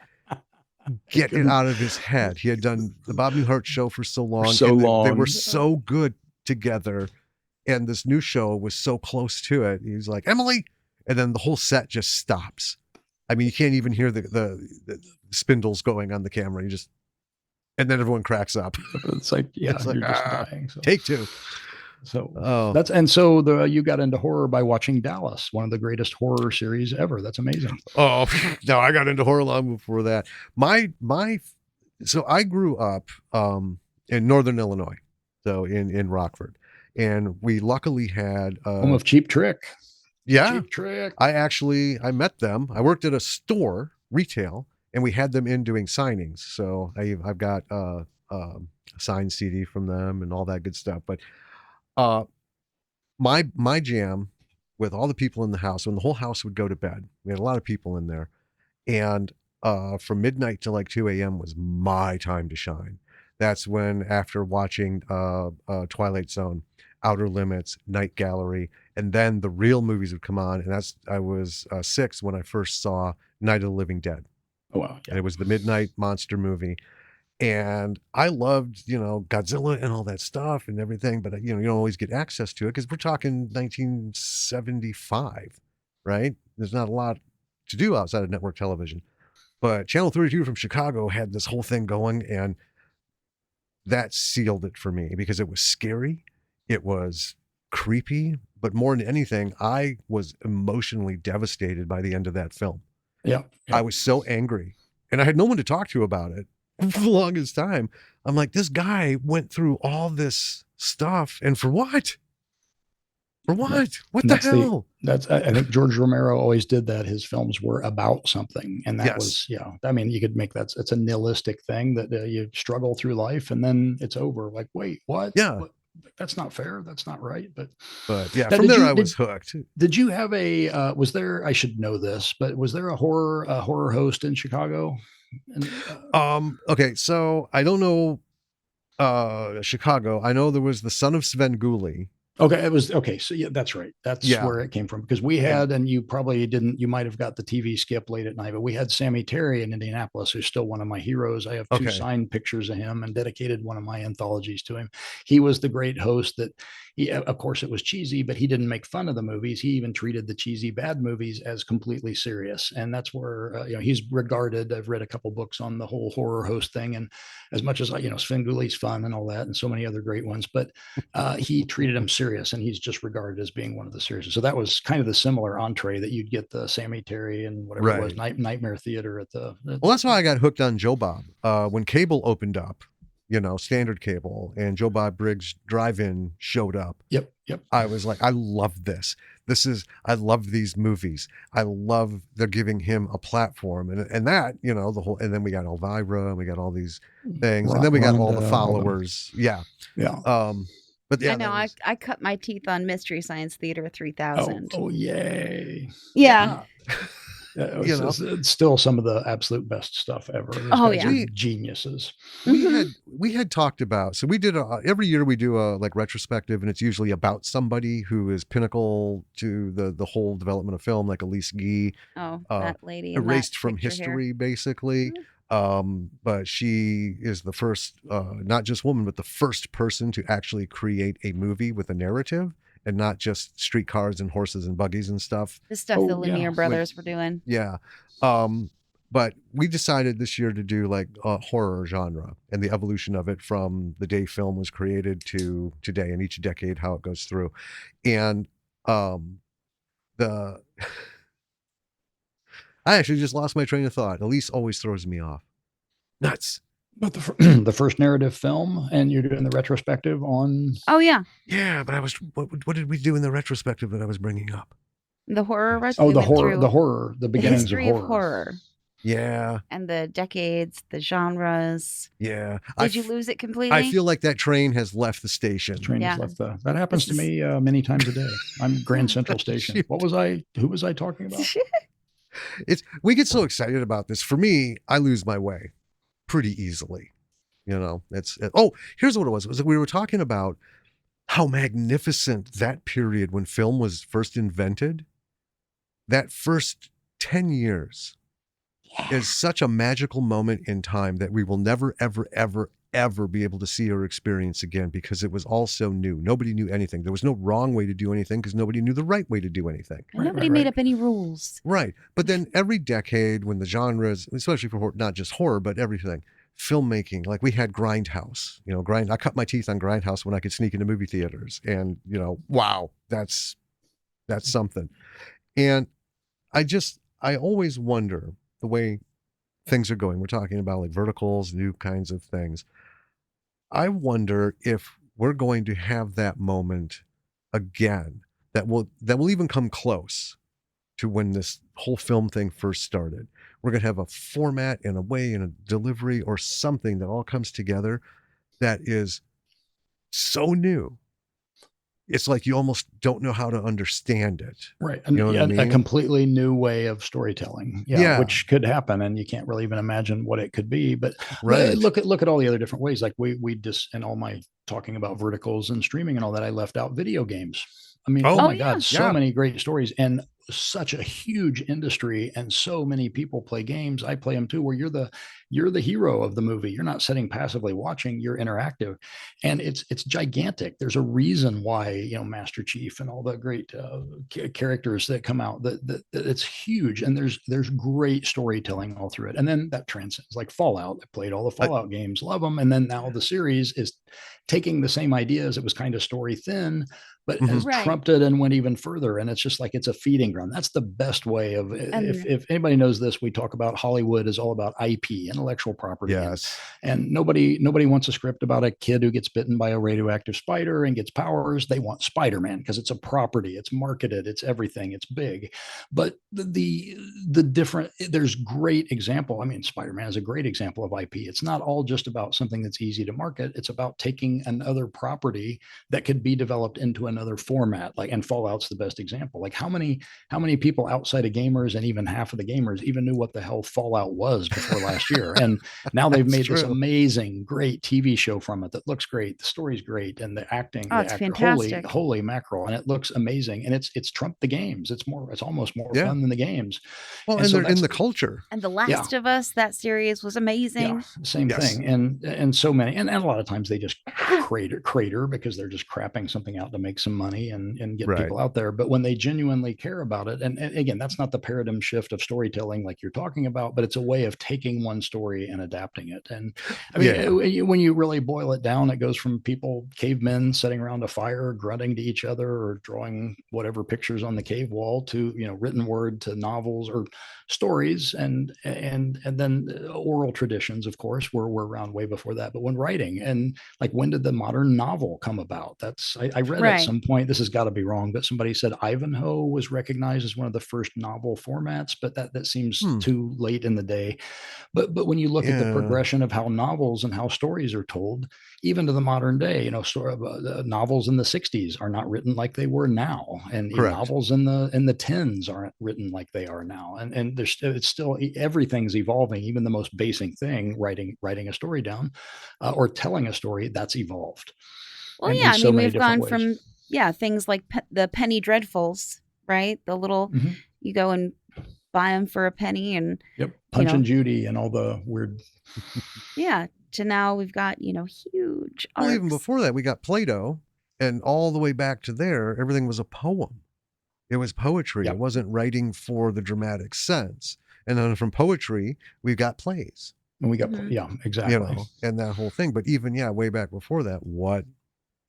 get it out of his head. He had done the Bob Newhart show for so long. They were so good together, and this new show was so close to it. He's like, Emily, and then the whole set just stops. I mean, you can't even hear the spindles going on the camera. And then everyone cracks up. It's like, you're just dying. So. Take two. So you got into horror by watching Dallas, one of the greatest horror series ever. That's amazing. Oh no, I got into horror long before that. So I grew up in Northern Illinois, so in Rockford, and we luckily had home of Cheap Trick. Yeah, Cheap Trick. I met them. I worked at a store, retail, and we had them in doing signings. So I've got a signed CD from them and all that good stuff. But my jam with all the people in the house, when the whole house would go to bed, we had a lot of people in there, and from midnight to like 2 a.m. was my time to shine. That's when, after watching Twilight Zone, Outer Limits, Night Gallery, and then the real movies would come on. And I was 6 when I first saw Night of the Living Dead. Oh, wow. Yeah. And it was the midnight monster movie. And I loved, Godzilla and all that stuff and everything, but you don't always get access to it because we're talking 1975, right? There's not a lot to do outside of network television. But Channel 32 from Chicago had this whole thing going, and that sealed it for me because it was scary. It was creepy, but more than anything, I was emotionally devastated by the end of that film. Yeah. I was so angry, and I had no one to talk to about it for the longest time. I'm like, this guy went through all this stuff, and for what? For what? What the hell? I think George Romero always did that. His films were about something, and that was, I mean, you could make that. It's a nihilistic thing that you struggle through life, and then it's over. Like, wait, what? Yeah. What? That's not fair. That's not right. But yeah, from there I was hooked. Did you have was there, I should know this, but was there a horror host in Chicago? Okay. So I don't know, Chicago. I know there was the son of Svengoolie. Okay. It was okay. So yeah, that's right. That's where it came from, because we had, and you probably didn't, you might've got the TV skip late at night, but we had Sammy Terry in Indianapolis, who's still one of my heroes. I have 2 signed pictures of him and dedicated one of my anthologies to him. He was the great host that of course it was cheesy, but he didn't make fun of the movies. He even treated the cheesy bad movies as completely serious. And that's where, he's regarded. I've read a couple books on the whole horror host thing. And as much as Svengoolie's fun and all that, and so many other great ones, but he treated him serious, and he's just regarded as being one of the serious. So that was kind of the similar entree that you'd get the Sammy Terry and whatever it was, Nightmare Theater at the. Well, that's why I got hooked on Joe Bob. When cable opened up, standard cable, and Joe Bob Briggs Drive-In showed up. Yep. I was like, I love this. I love these movies. I love they're giving him a platform, and that, the whole, and then we got Elvira, and we got all these things, and then we got all the followers. Yeah. But yeah, I know. I cut my teeth on Mystery Science Theater 3000. Oh yay! Yeah. It's still some of the absolute best stuff ever. Geniuses. We had talked about, so we did every year we do a retrospective, and it's usually about somebody who is pinnacle to the whole development of film, like Elise Guy. That lady erased from history, basically. But she is the first, not just woman, but the first person to actually create a movie with a narrative, and not just streetcars and horses and buggies and stuff. The stuff the Lumiere brothers were doing. Yeah. But we decided this year to do like a horror genre and the evolution of it from the day film was created to today, and each decade how it goes through. And the I actually just lost my train of thought. Elise always throws me off. Nuts. But the first narrative film, and you're doing the retrospective on. Oh yeah. Yeah, but what did we do in the retrospective that I was bringing up? The horror. Oh, the horror, the beginnings history of horror. Yeah. And the decades, the genres. Yeah. Did you lose it completely? I feel like that train has left the station. That happens to me many times a day. I'm Grand Central Station. Who was I talking about? We get so excited about this. For me, I lose my way pretty easily. Here's what it was. We were talking about how magnificent that period when film was first invented, that first 10 years is such a magical moment in time that we will never, ever, ever, ever be able to see or experience again, because it was all so new. Nobody knew anything. There was no wrong way to do anything because nobody knew the right way to do anything. And nobody made up any rules. Right. But then every decade when the genres, especially for not just horror, but everything, filmmaking, like we had Grindhouse, I cut my teeth on Grindhouse when I could sneak into movie theaters, and wow, that's something. And I always wonder the way things are going. We're talking about like verticals, new kinds of things. I wonder if we're going to have that moment again that will even come close to when this whole film thing first started. We're going to have a format and a way and a delivery or something that all comes together that is so new. It's like you almost don't know how to understand it. Right. And a completely new way of storytelling. Yeah. Which could happen, and you can't really even imagine what it could be. But look at all the other different ways. Like we just, in all my talking about verticals and streaming and all that, I left out video games. I mean, oh my God, so many great stories, and such a huge industry, and so many people play games. I play them too, where you're the hero of the movie. You're not sitting passively watching, you're interactive, and it's gigantic. There's a reason why, Master Chief and all the great characters that come out, that it's huge, and there's great storytelling all through it. And then that transcends, like Fallout. I played all the Fallout games, love them. And then now the series is taking the same ideas. It was kind of story thin, but has trumped it and went even further. And it's just like, it's a feeding ground. That's the best way of, if anybody knows this, we talk about Hollywood is all about IP, intellectual property. Yes. And nobody wants a script about a kid who gets bitten by a radioactive spider and gets powers. They want Spider-Man because it's a property, it's marketed, it's everything, it's big. But the different, there's great example. I mean, Spider-Man is a great example of IP. It's not all just about something that's easy to market. It's about taking another property that could be developed into another format. Like, and Fallout's the best example. Like how many people outside of gamers, and even half of the gamers, even knew what the hell Fallout was before last year? And now they've made this amazing, great TV show from it that looks great. The story's great, and the acting, it's fantastic. Holy mackerel, and it looks amazing. And it's trumped the games. It's almost more fun than the games. Well, and they're in the culture. And The Last of Us, that series was amazing. Yeah, same thing. And so many, and a lot of times they just crater because they're just crapping something out to make some money and get people out there. But when they genuinely care about it, and again, that's not the paradigm shift of storytelling like you're talking about, but it's a way of taking one story and adapting it. And I mean, when you really boil it down, it goes from cavemen sitting around a fire, grunting to each other or drawing whatever pictures on the cave wall, to, written word, to novels or stories, and then oral traditions, of course, were around way before that. But when writing, and like, when did the modern novel come about? I read at some point, this has got to be wrong, but somebody said Ivanhoe was recognized as one of the first novel formats, but that seems too late in the day. But when you look at the progression of how novels and how stories are told, even to the modern day, novels in the 60s are not written like they were now, and novels in the 10s aren't written like they are now. And it's still, everything's evolving. Even the most basic thing, writing a story down, or telling a story, that's evolved. Well, I mean, we've gone from things like the penny dreadfuls, right? The little, you go and buy them for a penny, and Punch and Judy and all the weird. To now we've got huge arcs. Well, even before that, we got Plato, and all the way back to there, everything was a poem. It was poetry. It wasn't writing for the dramatic sense. And then from poetry, we've got plays. And we got, yeah, exactly. You know, and that whole thing. But even, way back before that, what?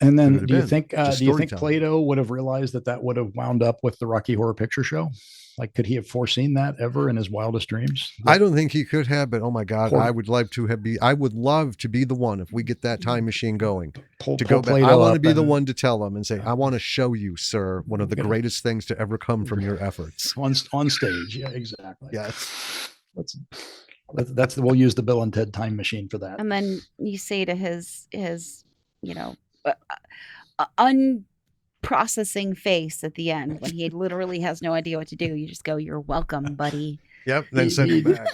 And then do you think Plato would have realized that would have wound up with the Rocky Horror Picture Show? Like, could he have foreseen that ever in his wildest dreams? I don't think he could have, but oh my God, I would love to be the one, if we get that time machine going, to go back. I want to be the one to tell him and say, I want to show you, sir, one of the greatest things to ever come from your efforts. On stage. Yeah, exactly. Yes. We'll use the Bill and Ted time machine for that. And then you say to his unprocessing face at the end, when he literally has no idea what to do, you just go, "You're welcome, buddy." Yep. Then send him back.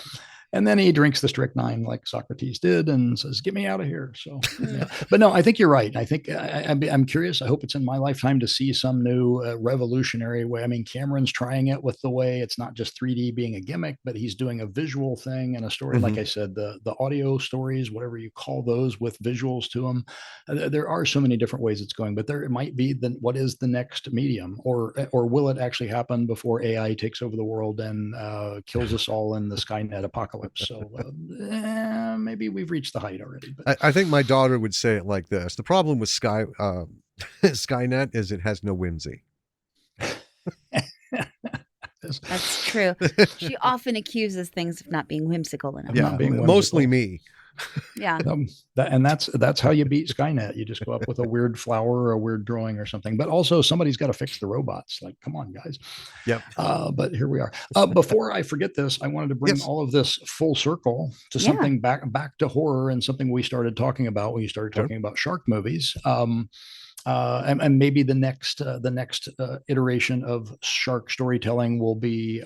And then he drinks the strychnine like Socrates did and says, "Get me out of here." So, yeah. But no, I think you're right. I think I'm curious. I hope it's in my lifetime to see some new revolutionary way. I mean, Cameron's trying it with the way it's not just 3D being a gimmick, but he's doing a visual thing and a story. Like I said, the audio stories, whatever you call those, with visuals to them. There are so many different ways it's going, but there might be what is the next medium, or will it actually happen before AI takes over the world and kills us all in the Skynet apocalypse? So maybe we've reached the height already. But I think my daughter would say it like this: the problem with Skynet is it has no whimsy. That's true. She often accuses things of not being whimsical enough. Yeah, mostly me. Yeah. And that's how you beat Skynet. You just go up with a weird flower or a weird drawing or something. But also somebody's got to fix the robots. Like, come on, guys. Yep. But here we are. Before I forget this, I wanted to bring all of this full circle to something back to horror, and something we started talking about when you started talking about shark movies. And maybe the next iteration of shark storytelling will be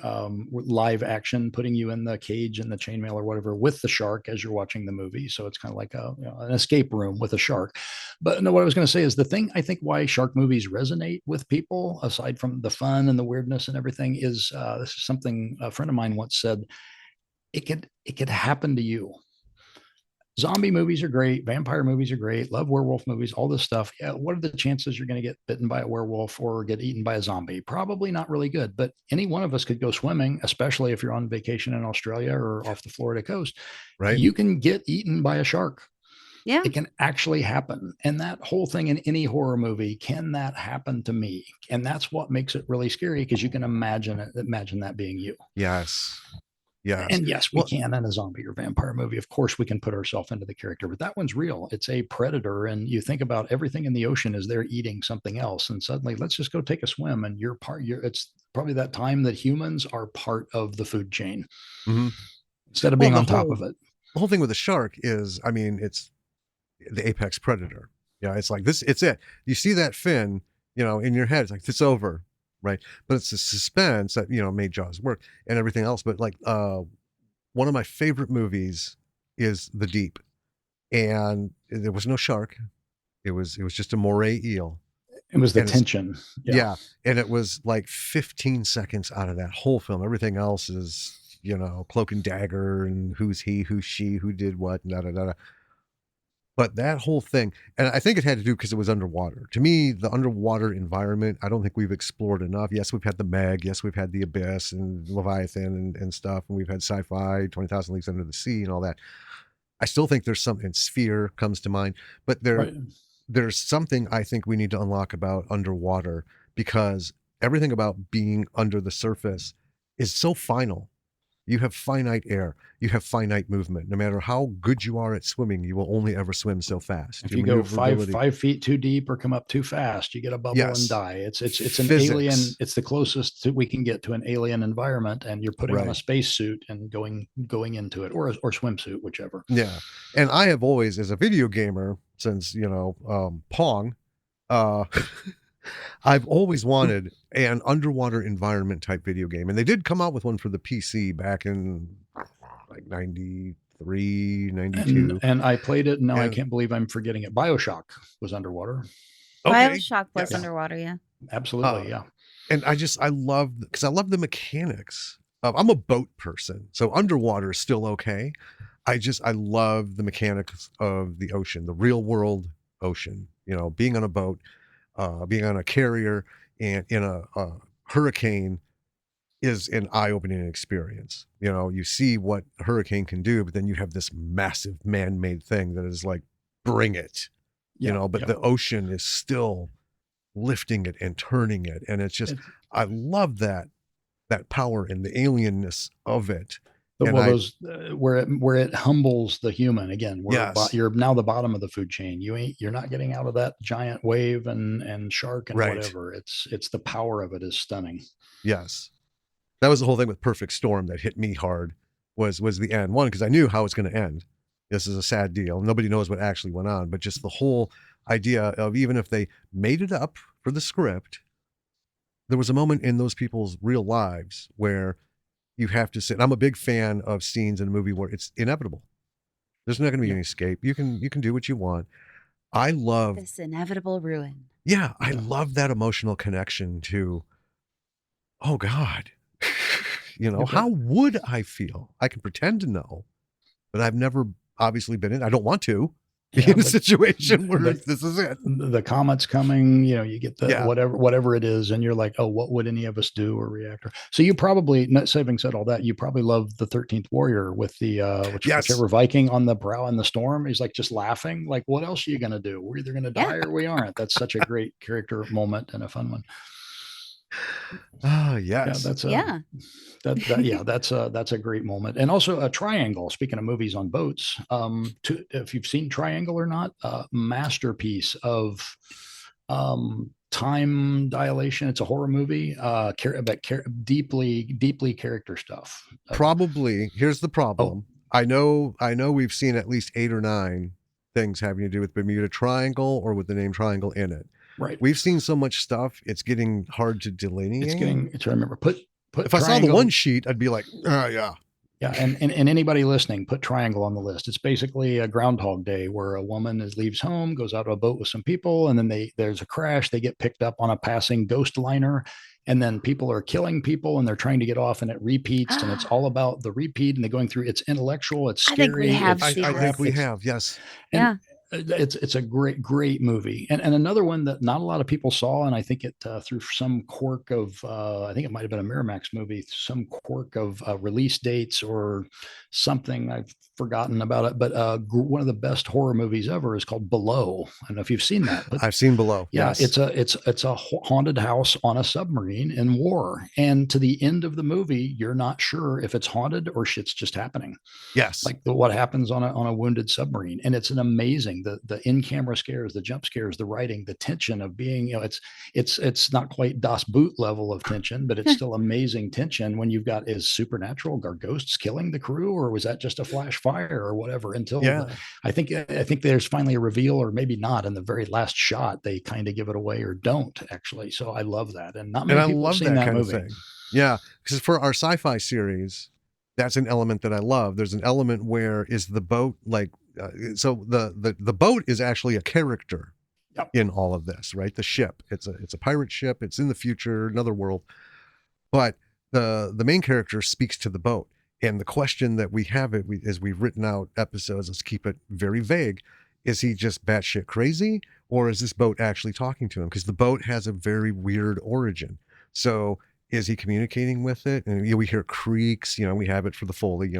live action, putting you in the cage and the chainmail or whatever with the shark as you're watching the movie. So it's kind of like an escape room with a shark. But no, what I was going to say is the thing I think why shark movies resonate with people, aside from the fun and the weirdness and everything, is this is something a friend of mine once said: it could happen to you. Zombie movies are great. Vampire movies are great. Love werewolf movies, all this stuff. Yeah. What are the chances you're going to get bitten by a werewolf or get eaten by a zombie? Probably not really good, but any one of us could go swimming, especially if you're on vacation in Australia or off the Florida coast. Right. You can get eaten by a shark. Yeah. It can actually happen. And that whole thing in any horror movie, can that happen to me? And that's what makes it really scary, because you can imagine that being you. Yes. Yeah. And yes, we can in a zombie or vampire movie. Of course, we can put ourselves into the character, but that one's real. It's a predator. And you think about everything in the ocean is they're eating something else. And suddenly, let's just go take a swim. And it's probably that time that humans are part of the food chain instead of being on top of it. The whole thing with the shark is, I mean, it's the apex predator. Yeah. It's like this, it's it. You see that fin, in your head, it's like, it's over. Right. But it's the suspense that, made Jaws work and everything else. But like, one of my favorite movies is The Deep, and there was no shark. It was just a moray eel. It was the tension. Yeah. And it was like 15 seconds out of that whole film. Everything else is, cloak and dagger and who's he, who's she, who did what, da. But that whole thing, and I think it had to do because it was underwater. To me, the underwater environment, I don't think we've explored enough. Yes, we've had the Meg. Yes, we've had the Abyss and Leviathan and stuff. And we've had sci-fi, 20,000 Leagues Under the Sea and all that. I still think there's something, Sphere comes to mind. But there's something I think we need to unlock about underwater, because everything about being under the surface is so final. You have finite air. You have finite movement. No matter how good you are at swimming, you will only ever swim so fast. If you go 5 feet too deep or come up too fast, you get a bubble and die. It's an alien. It's the closest we can get to an alien environment, and you're putting on a spacesuit and going into it, or swimsuit, whichever. Yeah, and I have always, as a video gamer, since Pong, I've always wanted an underwater environment type video game. And they did come out with one for the PC back in like 93, 92. And I played it. And now I can't believe I'm forgetting it. BioShock was underwater. Okay. BioShock was underwater. Yeah, absolutely. Yeah. And I love the mechanics. I'm a boat person, so underwater is still okay. I love the mechanics of the ocean, the real world ocean, being on a boat, being on a carrier and in a hurricane, is an eye-opening experience. You know, you see what a hurricane can do, but then you have this massive man-made thing that is like, bring it, you know, but the ocean is still lifting it and turning it. And it's just, I love that power and the alienness of it. Where it humbles the human again, you're now the bottom of the food chain. You're not getting out of that giant wave and shark and whatever. It's the power of it is stunning. Yes. That was the whole thing with Perfect Storm that hit me hard was the end. One, because I knew how it's going to end. This is a sad deal. Nobody knows what actually went on, but just the whole idea of, even if they made it up for the script, there was a moment in those people's real lives where you have to sit. I'm a big fan of scenes in a movie where it's inevitable. There's not going to be any escape. You can do what you want. I love this inevitable ruin. Yeah, I love that emotional connection to, oh God, you know, how would I feel? I can pretend to know, but I've never obviously been in. I don't want to be in a situation where this is it. The comet's coming, you know, you get the whatever it is, and you're like, oh, what would any of us do or react? So you probably, not having said all that, you probably love the 13th Warrior with the whichever Viking on the brow in the storm. He's like just laughing, like, what else are you gonna do? We're either gonna die or we aren't. That's such a great character moment and a fun one. Oh yes, that's a great moment. And also a Triangle, speaking of movies on boats, if you've seen Triangle or not, masterpiece of time dilation. It's a horror movie, but deeply character stuff. Probably. Here's the problem. I know we've seen at least 8 or 9 things having to do with Bermuda Triangle or with the name Triangle in it. Right. We've seen so much stuff, it's getting hard to delineate. It's to remember. Put if I saw the one sheet, I'd be like, yeah. Yeah, and anybody listening, put Triangle on the list. It's basically a Groundhog Day where a woman leaves home, goes out to a boat with some people, and then there's a crash. They get picked up on a passing ghost liner, and then people are killing people, and they're trying to get off, and it repeats, and it's all about the repeat, and they're going through. It's intellectual. It's scary. I think we have. Yes. It's a great movie, and another one that not a lot of people saw, and I think it through some quirk of I think it might have been a Miramax movie, some quirk of release dates or something, I've forgotten about it, but one of the best horror movies ever is called Below. I don't know if you've seen that, but I've seen Below. Yeah, yes. It's a haunted house on a submarine in war, and to the end of the movie, you're not sure if it's haunted or shit's just happening. Yes, like what happens on a wounded submarine, and it's an amazing. The in-camera scares, the jump scares, the writing, the tension of being, you know, it's not quite Das Boot level of tension, but it's still amazing tension when you've got, is supernatural, are ghosts killing the crew, or was that just a flash fire or whatever? Until I think there's finally a reveal, or maybe not. In the very last shot, they kind of give it away or don't actually. So I love that, and not many people have seen that movie. Of thing. Yeah, because for our sci-fi series, that's an element that I love. There's an element where is the boat like. So the boat is actually a character in all of this, right? The ship, it's a pirate ship. It's in the future, another world, but the main character speaks to the boat. And the question that we have as we've written out episodes, let's keep it very vague. Is he just batshit crazy, or is this boat actually talking to him? Because the boat has a very weird origin. So is he communicating with it? And we hear creaks, we have it for the Foley,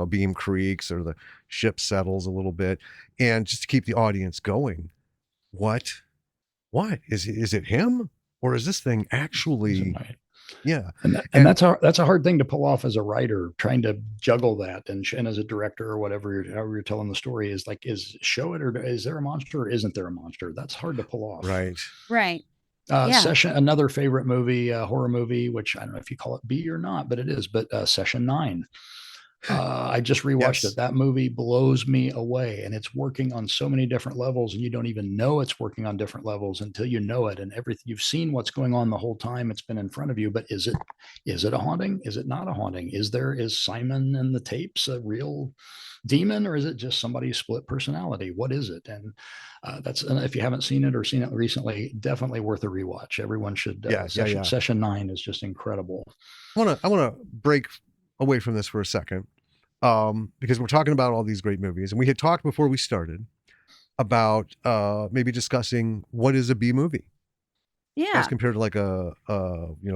beam creaks, or the ship settles a little bit. And just to keep the audience going, what is it him, or is this thing actually? Yeah. And that's a hard thing to pull off as a writer, trying to juggle that. And as a director or whatever, however you're telling the story, is show it, or is there a monster or isn't there a monster? That's hard to pull off. Right. Session, another favorite movie, horror movie, which I don't know if you call it B or not, but it is. But Session 9. I just rewatched it. That movie blows me away, and it's working on so many different levels, and you don't even know it's working on different levels until you know it. And everything, you've seen what's going on the whole time. It's been in front of you, but is it a haunting? Is it not a haunting? Is Simon and the tapes a real demon, or is it just somebody's split personality? What is it? And if you haven't seen it or seen it recently, definitely worth a rewatch. Everyone should. Session 9 is just incredible. I want to break away from this for a second, because we're talking about all these great movies, and we had talked before we started about maybe discussing what is a B movie. Yeah. as compared to like a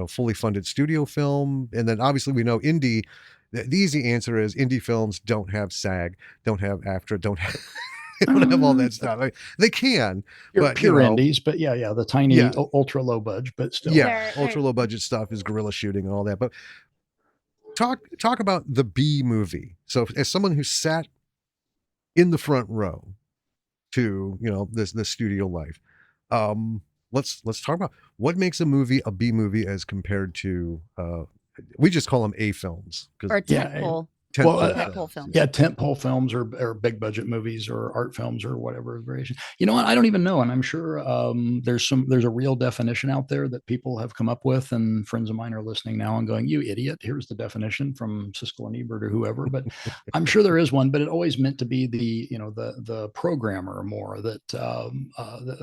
fully funded studio film. And then obviously we know indie. The easy answer is indie films don't have SAG, don't have AFTRA, don't have don't have all that stuff. They can, but pure indies. But yeah, the tiny ultra low budget, but still, ultra low budget stuff is guerrilla shooting and all that. But talk about the B movie. So as someone who sat in the front row to this studio life, let's talk about what makes a movie a B movie as compared to we just call them A films or tentpole. Tentpole films. Yeah, tentpole films or big budget movies or art films or whatever variation. You know what? I don't even know, and I'm sure there's a real definition out there that people have come up with, and friends of mine are listening now and going, "You idiot! Here's the definition from Siskel and Ebert or whoever." But I'm sure there is one. But it always meant to be the programmer more that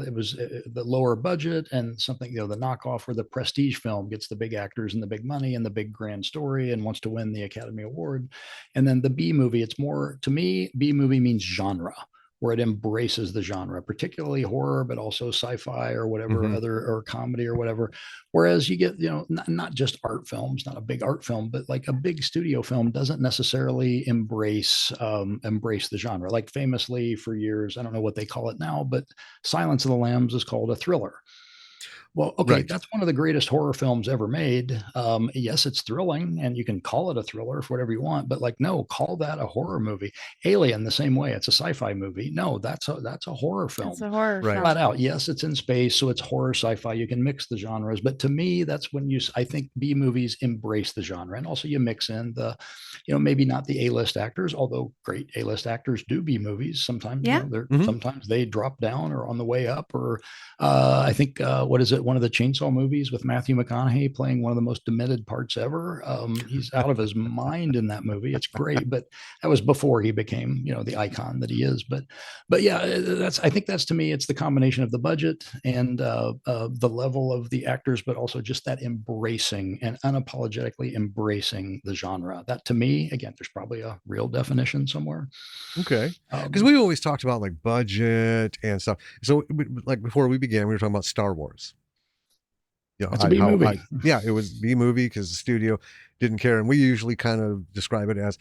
it was the lower budget and something the knockoff where the prestige film gets the big actors and the big money and the big grand story and wants to win the Academy Award. And then the B movie, it's more, to me, B movie means genre, where it embraces the genre, particularly horror, but also sci-fi or whatever or comedy or whatever. Whereas you get, not just art films, not a big art film, but like a big studio film doesn't necessarily embrace the genre. Like famously for years, I don't know what they call it now, but Silence of the Lambs is called a thriller. Well, okay, right. That's one of the greatest horror films ever made. Yes, it's thrilling, and you can call it a thriller for whatever you want. But no, call that a horror movie. Alien, the same way, it's a sci-fi movie. No, that's a horror film. It's a horror film. Flat out. Yes, it's in space, so it's horror, sci-fi. You can mix the genres, but to me, that's when I think B movies embrace the genre, and also you mix in the, maybe not the A-list actors, although great A-list actors do B movies sometimes. Yeah. Sometimes they drop down or on the way up, or I think what is it? One of the Chainsaw movies with Matthew McConaughey playing one of the most demented parts ever. He's out of his mind in that movie. It's great, but that was before he became, the icon that he is. But yeah, I think that's, to me, it's the combination of the budget and the level of the actors, but also just that embracing and unapologetically embracing the genre. That, to me, again, there's probably a real definition somewhere. Okay, because we always talked about like budget and stuff. So like before we began, we were talking about Star Wars. It's a B movie. It was B movie because the studio didn't care, and we usually kind of describe it as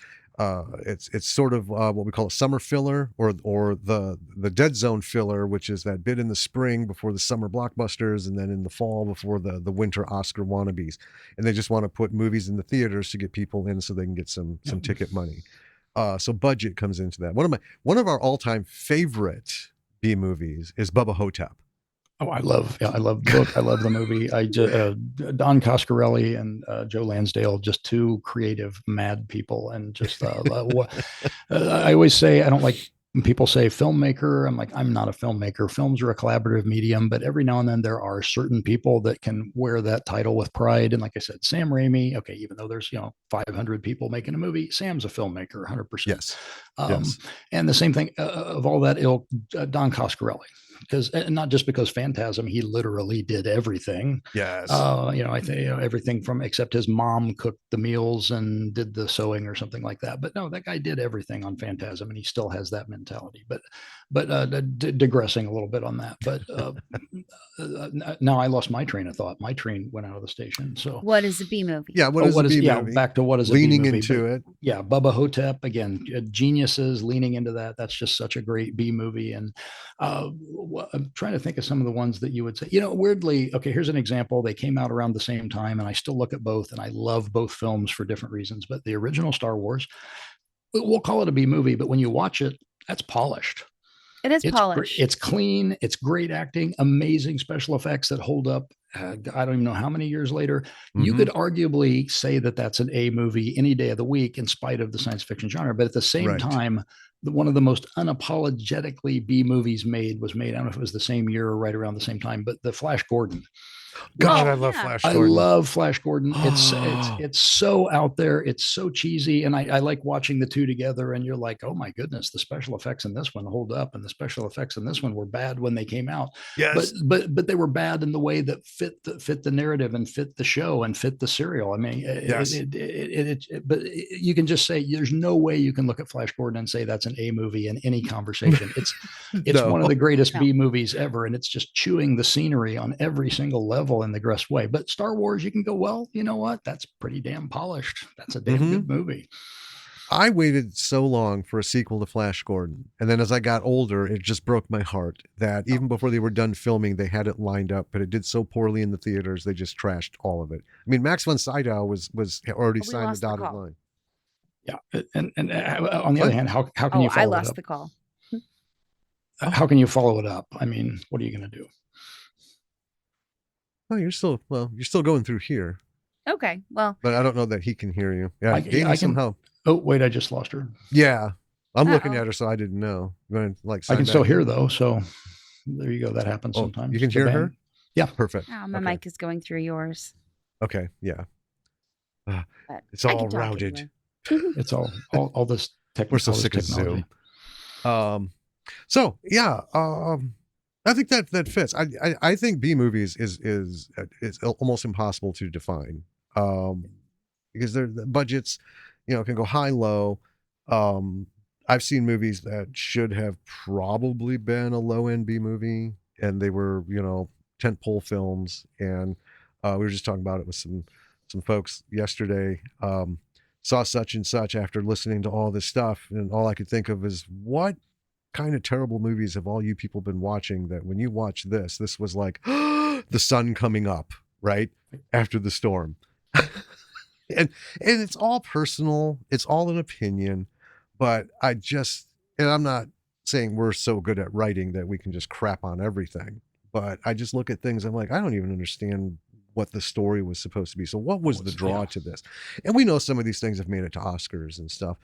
it's sort of what we call a summer filler, or the dead zone filler, which is that bit in the spring before the summer blockbusters, and then in the fall before the winter Oscar wannabes, and they just want to put movies in the theaters to get people in so they can get some ticket money. So budget comes into that. One of our all-time favorite B movies is Bubba Ho-Tep. Oh, I love the book. I love the movie. Don Coscarelli and Joe Lansdale, just two creative, mad people. And just, I always say, I don't like when people say filmmaker. I'm like, I'm not a filmmaker. Films are a collaborative medium, but every now and then there are certain people that can wear that title with pride. And like I said, Sam Raimi, okay, even though there's, 500 people making a movie, Sam's a filmmaker, 100%. Yes. Yes. And the same thing of all that ilk, Don Coscarelli. And not just because Phantasm, he literally did everything. Yes. I think everything from, except his mom cooked the meals and did the sewing or something like that. But no, that guy did everything on Phantasm, and he still has that mentality. But digressing a little bit on that. But now I lost my train of thought. My train went out of the station. So what is a B movie? Yeah. What is a B movie? Yeah. Back to what is a leaning B movie, into it. Yeah. Bubba Ho-Tep, again, geniuses leaning into that. That's just such a great B movie. And I'm trying to think of some of the ones that you would say, weirdly, okay, here's an example. They came out around the same time, and I still look at both, and I love both films for different reasons. But the original Star Wars, we'll call it a B movie, but when you watch it, that's polished. It's polished. It's clean. It's great acting, amazing special effects that hold up. I don't even know how many years later. You could arguably say that that's an A movie any day of the week, in spite of the science fiction genre. But at the same time, one of the most unapologetically B movies was made. I don't know if it was the same year or right around the same time, but the Flash Gordon. God, I love Flash Gordon. I love Flash Gordon. It's so out there. It's so cheesy. And I like watching the two together, and you're like, oh my goodness, the special effects in this one hold up, and the special effects in this one were bad when they came out. Yes. But they were bad in the way that fit the narrative and fit the show and fit the serial. I mean, yes. But you can just say there's no way you can look at Flash Gordon and say that's an an A movie in any conversation. It's one of the greatest B movies ever, and it's just chewing the scenery on every single level in the best way. But Star Wars, you can go, well, you know what? That's pretty damn polished. That's a damn good movie. I waited so long for a sequel to Flash Gordon. And then as I got older, it just broke my heart that even before they were done filming, they had it lined up, but it did so poorly in the theaters, they just trashed all of it. I mean, Max von Sydow was already signed the dotted line. Yeah. And on the other hand, how can you follow it up? I lost the call. How can you follow it up? I mean, what are you going to do? Oh, you're still going through here. Okay. Well, but I don't know that he can hear you. Yeah. I can help. Oh, wait, I just lost her. Yeah. I'm looking at her, so I didn't know. I can still hear, though. So there you go. That happens sometimes. You can hear her? Yeah. Perfect. Oh, my mic is going through yours. Okay. Yeah. It's all routed. It's all this technology. We're so sick of Zoom. So, yeah. I think that fits. I think B movies is almost impossible to define because the budgets, can go high, low. I've seen movies that should have probably been a low end B movie, and they were, tentpole films. And we were just talking about it with some folks yesterday. Saw such and such after listening to all this stuff, and all I could think of is what kind of terrible movies have all you people been watching that when you watch this was like the sun coming up right after the storm. And it's all personal. It's all an opinion, but I'm not saying we're so good at writing that we can just crap on everything, but I just look at things. I'm like, I don't even understand what the story was supposed to be. So what was the draw to this? And we know some of these things have made it to Oscars and stuff.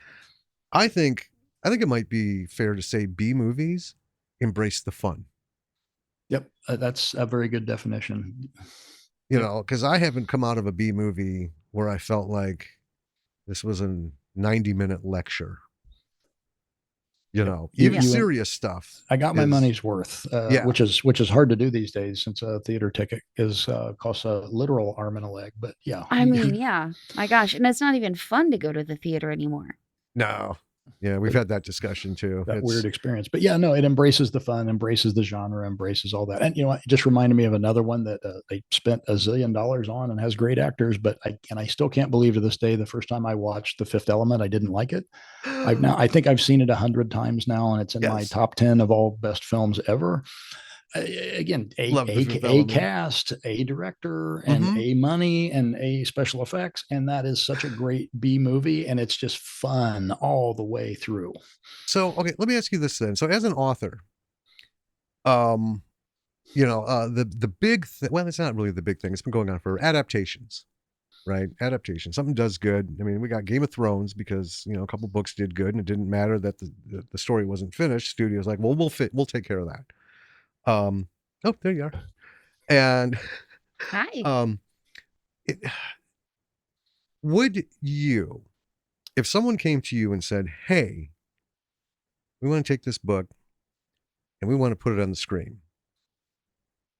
I think it might be fair to say B movies embrace the fun. Yep. That's a very good definition. Because I haven't come out of a B movie where I felt like this was a 90-minute lecture. Even serious stuff. I got my money's worth, which is hard to do these days since a theater ticket costs a literal arm and a leg. But yeah, I mean, yeah, my gosh, and it's not even fun to go to the theater anymore. No. Yeah, we've had that discussion too. That weird experience. But yeah, no, it embraces the fun, embraces the genre, embraces all that. And it just reminded me of another one that they spent $1 zillion on and has great actors. But I still can't believe to this day, the first time I watched The Fifth Element, I didn't like it. I think I've seen it 100 times now, and it's in my top 10 of all best films ever. Again, a cast, a director, and a money, and a special effects, and that is such a great B movie, and it's just fun all the way through. So, okay, let me ask you this then. So, as an author, the big well, it's not really the big thing. It's been going on for adaptations, right? Adaptation. Something does good. I mean, we got Game of Thrones because a couple books did good, and it didn't matter that the story wasn't finished. Studio's like, well, we'll take care of that. Oh, there you are. And hi. Would you, if someone came to you and said, hey, we want to take this book and we want to put it on the screen,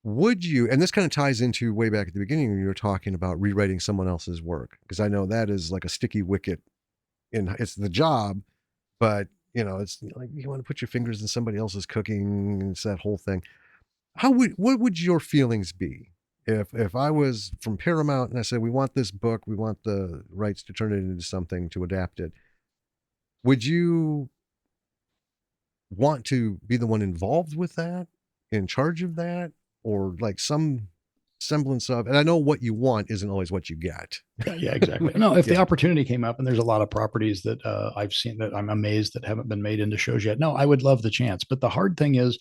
would you, and this kind of ties into way back at the beginning when you were talking about rewriting someone else's work, because I know that is like a sticky wicket it's the job, but it's like you want to put your fingers in somebody else's cooking. It's that whole thing. What would your feelings be if I was from Paramount and I said, we want this book, we want the rights to turn it into something, to adapt it? Would you want to be the one involved with that, in charge of that, or like some semblance of, and I know what you want isn't always what you get. Yeah, exactly. No, if the opportunity came up, and there's a lot of properties that I've seen that I'm amazed that haven't been made into shows yet. No, I would love the chance. But the hard thing is,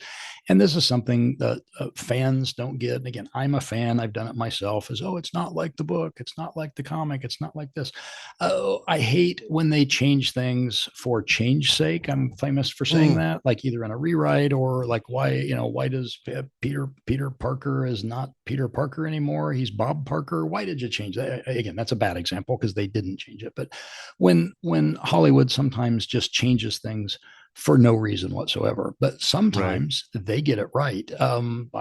and this is something that fans don't get. And again, I'm a fan. I've done it myself. Is, it's not like the book. It's not like the comic. It's not like this. I hate when they change things for change sake. I'm famous for saying that, like either in a rewrite or like why does Peter Parker is not Peter Parker anymore? He's Bob Parker. Why did you change that? Again, that's a bad example because they didn't change it. But when Hollywood sometimes just changes things for no reason whatsoever, but sometimes they get it right. I'm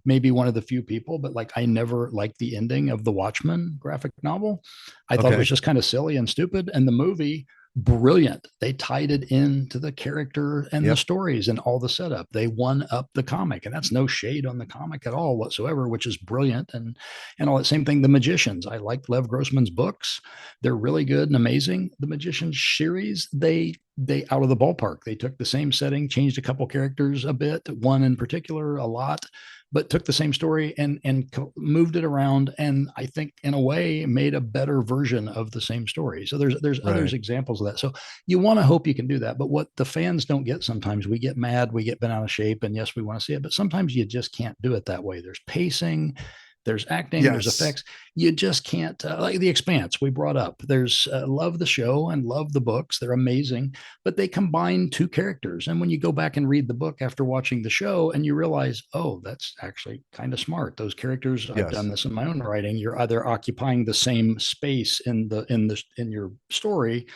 maybe one of the few people, but like I never liked the ending of the Watchmen graphic novel. I thought it was just kind of silly and stupid. And the movie brilliant. They tied it into the character and the stories and all the setup. They won up the comic, and that's no shade on the comic at all whatsoever, which is brilliant. And all that same thing. The Magicians. I liked Lev Grossman's books. They're really good and amazing. The Magicians series, they out of the ballpark. They took the same setting, changed a couple characters a bit, one in particular a lot, but took the same story and moved it around, and I think in a way made a better version of the same story. So there's other examples of that. So you want to hope you can do that, but what the fans don't get sometimes, we get mad, we get bent out of shape, and yes, we want to see it, but sometimes you just can't do it that way. There's pacing, there's acting, there's effects. You just can't, like The Expanse we brought up. There's love the show and love the books. They're amazing, but they combine two characters. And when you go back and read the book after watching the show, and you realize, oh, that's actually kind of smart. Those characters, I've done this in my own writing. You're either occupying the same space in your story.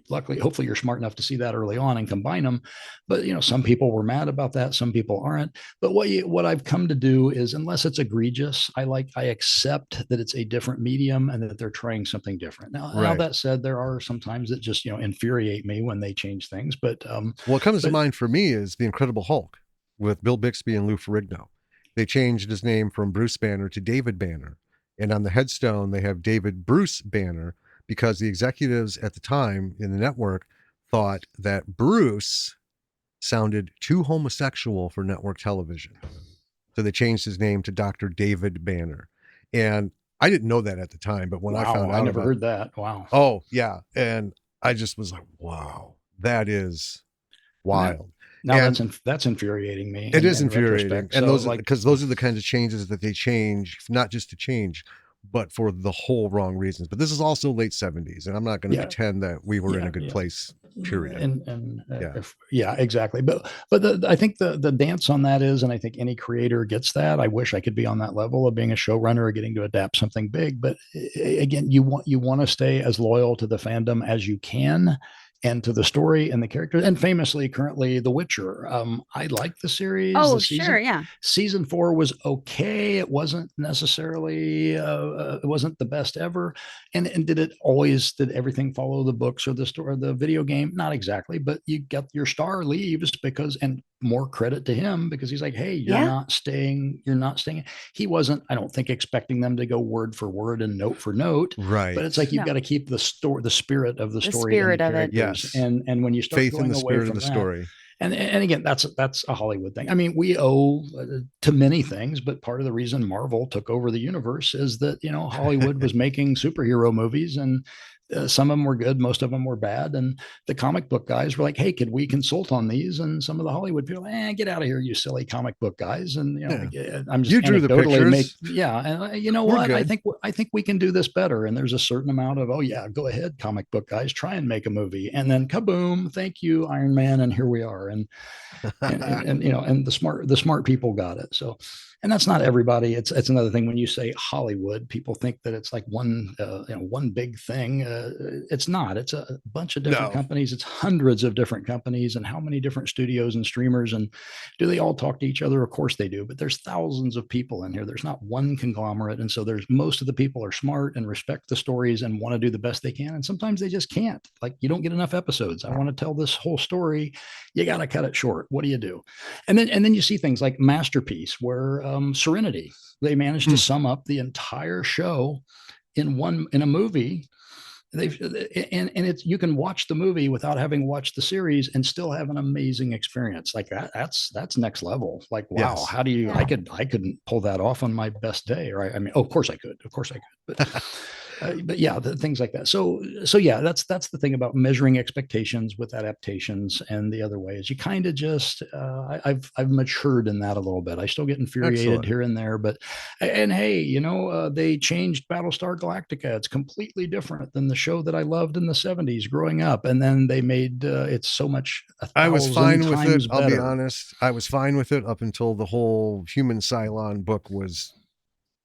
Luckily, hopefully you're smart enough to see that early on and combine them. But some people were mad about that, some people aren't. But what I've come to do is, unless it's egregious, I accept that it's a different medium and that they're trying something different. Now that said, there are sometimes that just infuriate me when they change things. But what comes to mind for me is The Incredible Hulk with Bill Bixby and Lou Ferrigno. They changed his name from Bruce Banner to David Banner, and on the headstone they have David Bruce Banner, because the executives at the time in the network thought that Bruce sounded too homosexual for network television. So they changed his name to Dr. David Banner. And I didn't know that at the time, but when I found out, I never heard that. Wow. Oh, yeah. And I just was like, wow, that is wild. Now that's infuriating me. It is infuriating. And because those are the kinds of changes that they change, not just to change, but for the whole wrong reasons. But this is also late 70s, and I'm not going to pretend that we were in a good place, period. Exactly. But I think the dance on that is, and I think any creator gets that. I wish I could be on that level of being a showrunner or getting to adapt something big. But again, you want to stay as loyal to the fandom as you can, and to the story and the characters. And famously, currently, The Witcher. I like the series. Oh, sure, yeah. Season 4 was okay. It wasn't necessarily, it wasn't the best ever. And did everything follow the books or the story, the video game? Not exactly, but you get your star leaves and more credit to him, because he's like, hey, you're not staying. He wasn't, I don't think, expecting them to go word for word and note for note. Right. But it's like, you've got to keep the spirit of the story. Spirit of it. Yes. And when you start faith going in the away spirit from of the that, story. And again, that's a Hollywood thing. I mean, we owe to many things, but part of the reason Marvel took over the universe is that, Hollywood was making superhero movies, and some of them were good, most of them were bad. And the comic book guys were like, hey, could we consult on these? And some of the Hollywood people, get out of here, you silly comic book guys. And, I'm just, you drew the pictures. And you know what? Good. I think we can do this better. And there's a certain amount of, go ahead, comic book guys, try and make a movie. And then kaboom, thank you, Iron Man. And here we are. And the smart people got it. So, and that's not everybody. It's another thing. When you say Hollywood, people think that it's like one big thing. It's not. It's a bunch of different companies. It's hundreds of different companies, and how many different studios and streamers, and do they all talk to each other? Of course they do, but there's thousands of people in here. There's not one conglomerate. And so most of the people are smart and respect the stories and want to do the best they can. And sometimes they just can't. Like, you don't get enough episodes. I want to tell this whole story. You got to cut it short. What do you do? And then you see things like Masterpiece, where Serenity, they managed to sum up the entire show in a movie. You can watch the movie without having watched the series and still have an amazing experience. Like that's next level. Like, wow, yes. How do you? I couldn't pull that off on my best day, right? I mean, of course I could, but yeah, things like that. So yeah, that's the thing about measuring expectations with adaptations. And the other way is you kind of just, I've matured in that a little bit. I still get infuriated here and there, and hey, they changed Battlestar Galactica. It's completely different than the show that I loved in the 70s growing up. And then they made it so much. I was fine with it. Better. I'll be honest. I was fine with it up until the whole Human Cylon book was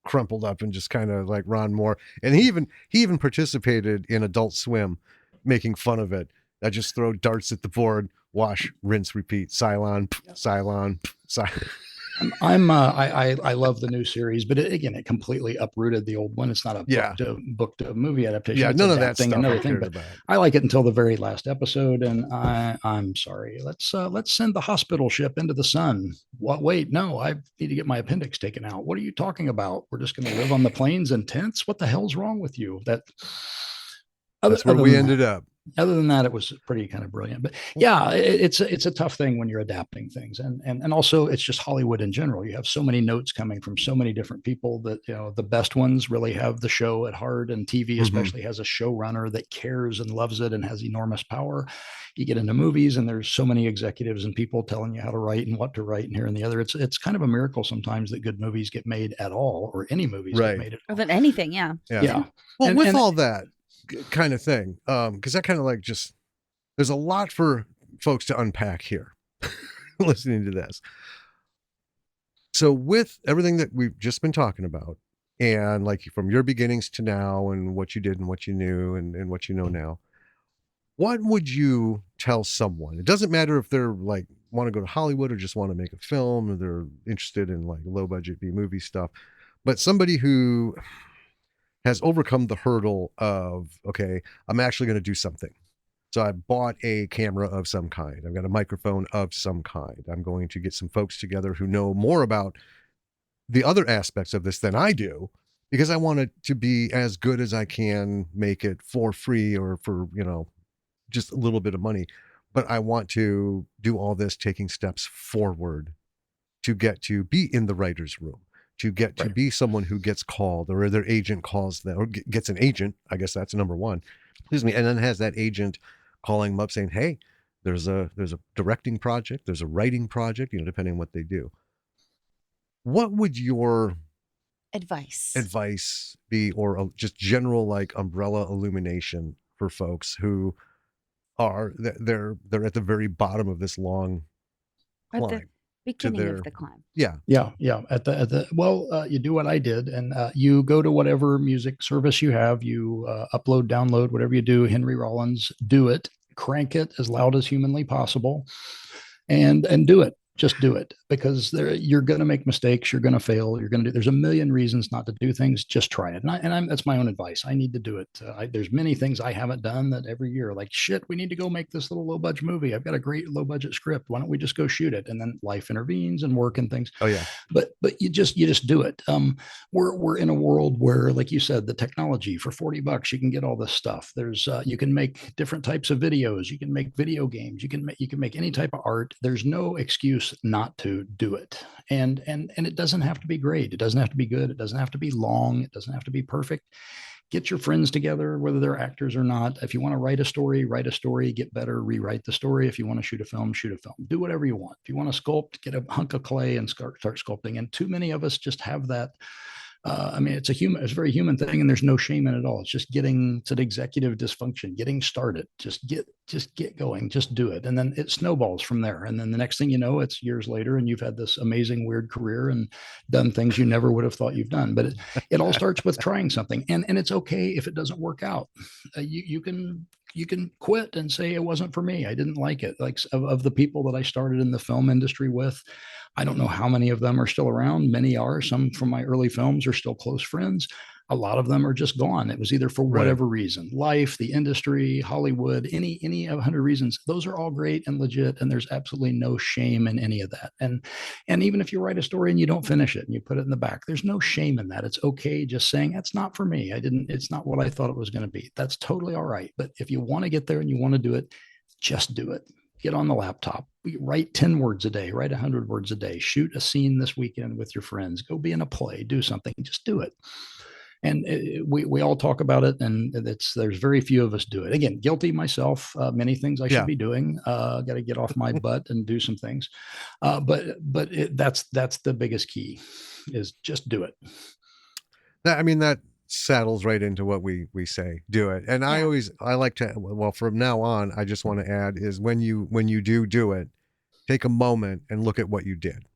crumpled up and just kind of like Ron Moore, and he even participated in Adult Swim making fun of it. I just throw darts at the board, wash, rinse, repeat, Cylon, Cylon, Cylon. I love the new series, but it completely uprooted the old one. It's not a book to movie adaptation. Yeah, it's none of that stuff another thing. But I like it until the very last episode, and I'm sorry. Let's send the hospital ship into the sun. What? Wait, no, I need to get my appendix taken out. What are you talking about? We're just going to live on the plains in tents. What the hell's wrong with you? That's where we ended up. Other than that, it was pretty kind of brilliant. But yeah, it's a tough thing when you're adapting things, and also it's just Hollywood in general. You have so many notes coming from so many different people that the best ones really have the show at heart, and TV especially has a showrunner that cares and loves it and has enormous power. You get into movies, and there's so many executives and people telling you how to write and what to write and here and the other. It's kind of a miracle sometimes that good movies get made at all, or any movies get made at all. Or that anything, yeah. Well, with all that kind of thing, because that kind of like just, there's a lot for folks to unpack here listening to this. So with everything that we've just been talking about, and like from your beginnings to now, and what you did and what you knew and what you know now, what would you tell someone? It doesn't matter if they're like want to go to Hollywood or just want to make a film, or they're interested in like low budget B-movie stuff, but somebody who has overcome the hurdle of, okay, I'm actually going to do something. So I bought a camera of some kind. I've got a microphone of some kind. I'm going to get some folks together who know more about the other aspects of this than I do, because I want it to be as good as I can make it for free, or for, just a little bit of money. But I want to do all this taking steps forward to get to be in the writer's room, to get to be someone who gets called, or their agent calls them, or gets an agent. I guess that's number one. Excuse me. And then has that agent calling them up saying, hey, there's a directing project, there's a writing project, depending on what they do. What would your advice be, or just general like umbrella illumination for folks who are, they're at the very bottom of this long climb? Beginning of the climb. Yeah. You do what I did, and you go to whatever music service you have, you upload, download, whatever you do, Henry Rollins, do it, crank it as loud as humanly possible, and do it. Just do it, because you're going to make mistakes. You're going to fail. There's a million reasons not to do things. Just try it. And that's my own advice. I need to do it. There's many things I haven't done that every year, like, shit, we need to go make this little low budget movie. I've got a great low budget script. Why don't we just go shoot it? And then life intervenes and work and things. Oh yeah. But you just do it. We're in a world where, like you said, the technology for $40, you can get all this stuff. There's, you can make different types of videos. You can make video games. You can make any type of art. There's no excuse not to do it. And it doesn't have to be great. It doesn't have to be good. It doesn't have to be long. It doesn't have to be perfect. Get your friends together, whether they're actors or not. If you want to write a story, get better, rewrite the story. If you want to shoot a film, do whatever you want. If you want to sculpt, get a hunk of clay and start sculpting. And too many of us just have that. It's a very human thing, and there's no shame in it at all. It's just it's an executive dysfunction, getting started. Just get going, just do it. And then it snowballs from there. And then the next thing you know, it's years later, and you've had this amazing, weird career and done things you never would have thought you've done. But it all starts with trying something. And it's okay if it doesn't work out. You can quit and say, it wasn't for me. I didn't like it. Like of the people that I started in the film industry with, I don't know how many of them are still around. Many are. Some from my early films are still close friends. A lot of them are just gone. It was either for whatever reason, life, the industry, Hollywood, any 100 reasons. Those are all great and legit, and there's absolutely no shame in any of that. And even if you write a story and you don't finish it and you put it in the back, there's no shame in that. It's okay just saying, that's not for me. It's not what I thought it was going to be. That's totally all right. But if you want to get there and you want to do it, just do it. Get on the laptop, write 10 words a day, write 100 words a day, shoot a scene this weekend with your friends, go be in a play, do something, just do it. And we all talk about it, and there's very few of us do it. Again, guilty myself, many things I should be doing. Got to get off my butt and do some things. But that's the biggest key, is just do it. That saddles right into what we say, do it. And I like to, well, from now on, I just want to add is when you do it, take a moment and look at what you did,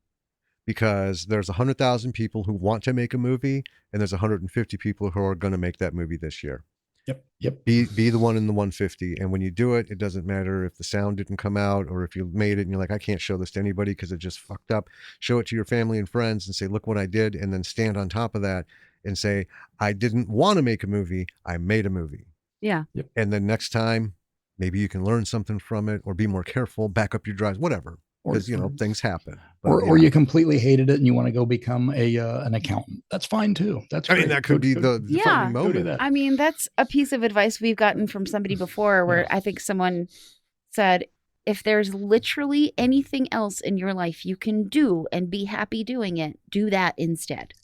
because there's 100,000 people who want to make a movie, and there's 150 people who are going to make that movie this year. Yep. Be the one in the 150. And when you do it, it doesn't matter if the sound didn't come out or if you made it and you're like, I can't show this to anybody because it just fucked up. Show it to your family and friends and say, look what I did. And then stand on top of that and say, I didn't want to make a movie. I made a movie. Yeah. Yep. And then next time, maybe you can learn something from it or be more careful, back up your drives, whatever. Because, things happen. But, or you completely hated it and you want to go become an accountant. That's fine too. That's great. I mean, that could be the defining moment. I mean, that's a piece of advice we've gotten from somebody before where I think someone said, if there's literally anything else in your life you can do and be happy doing it, do that instead.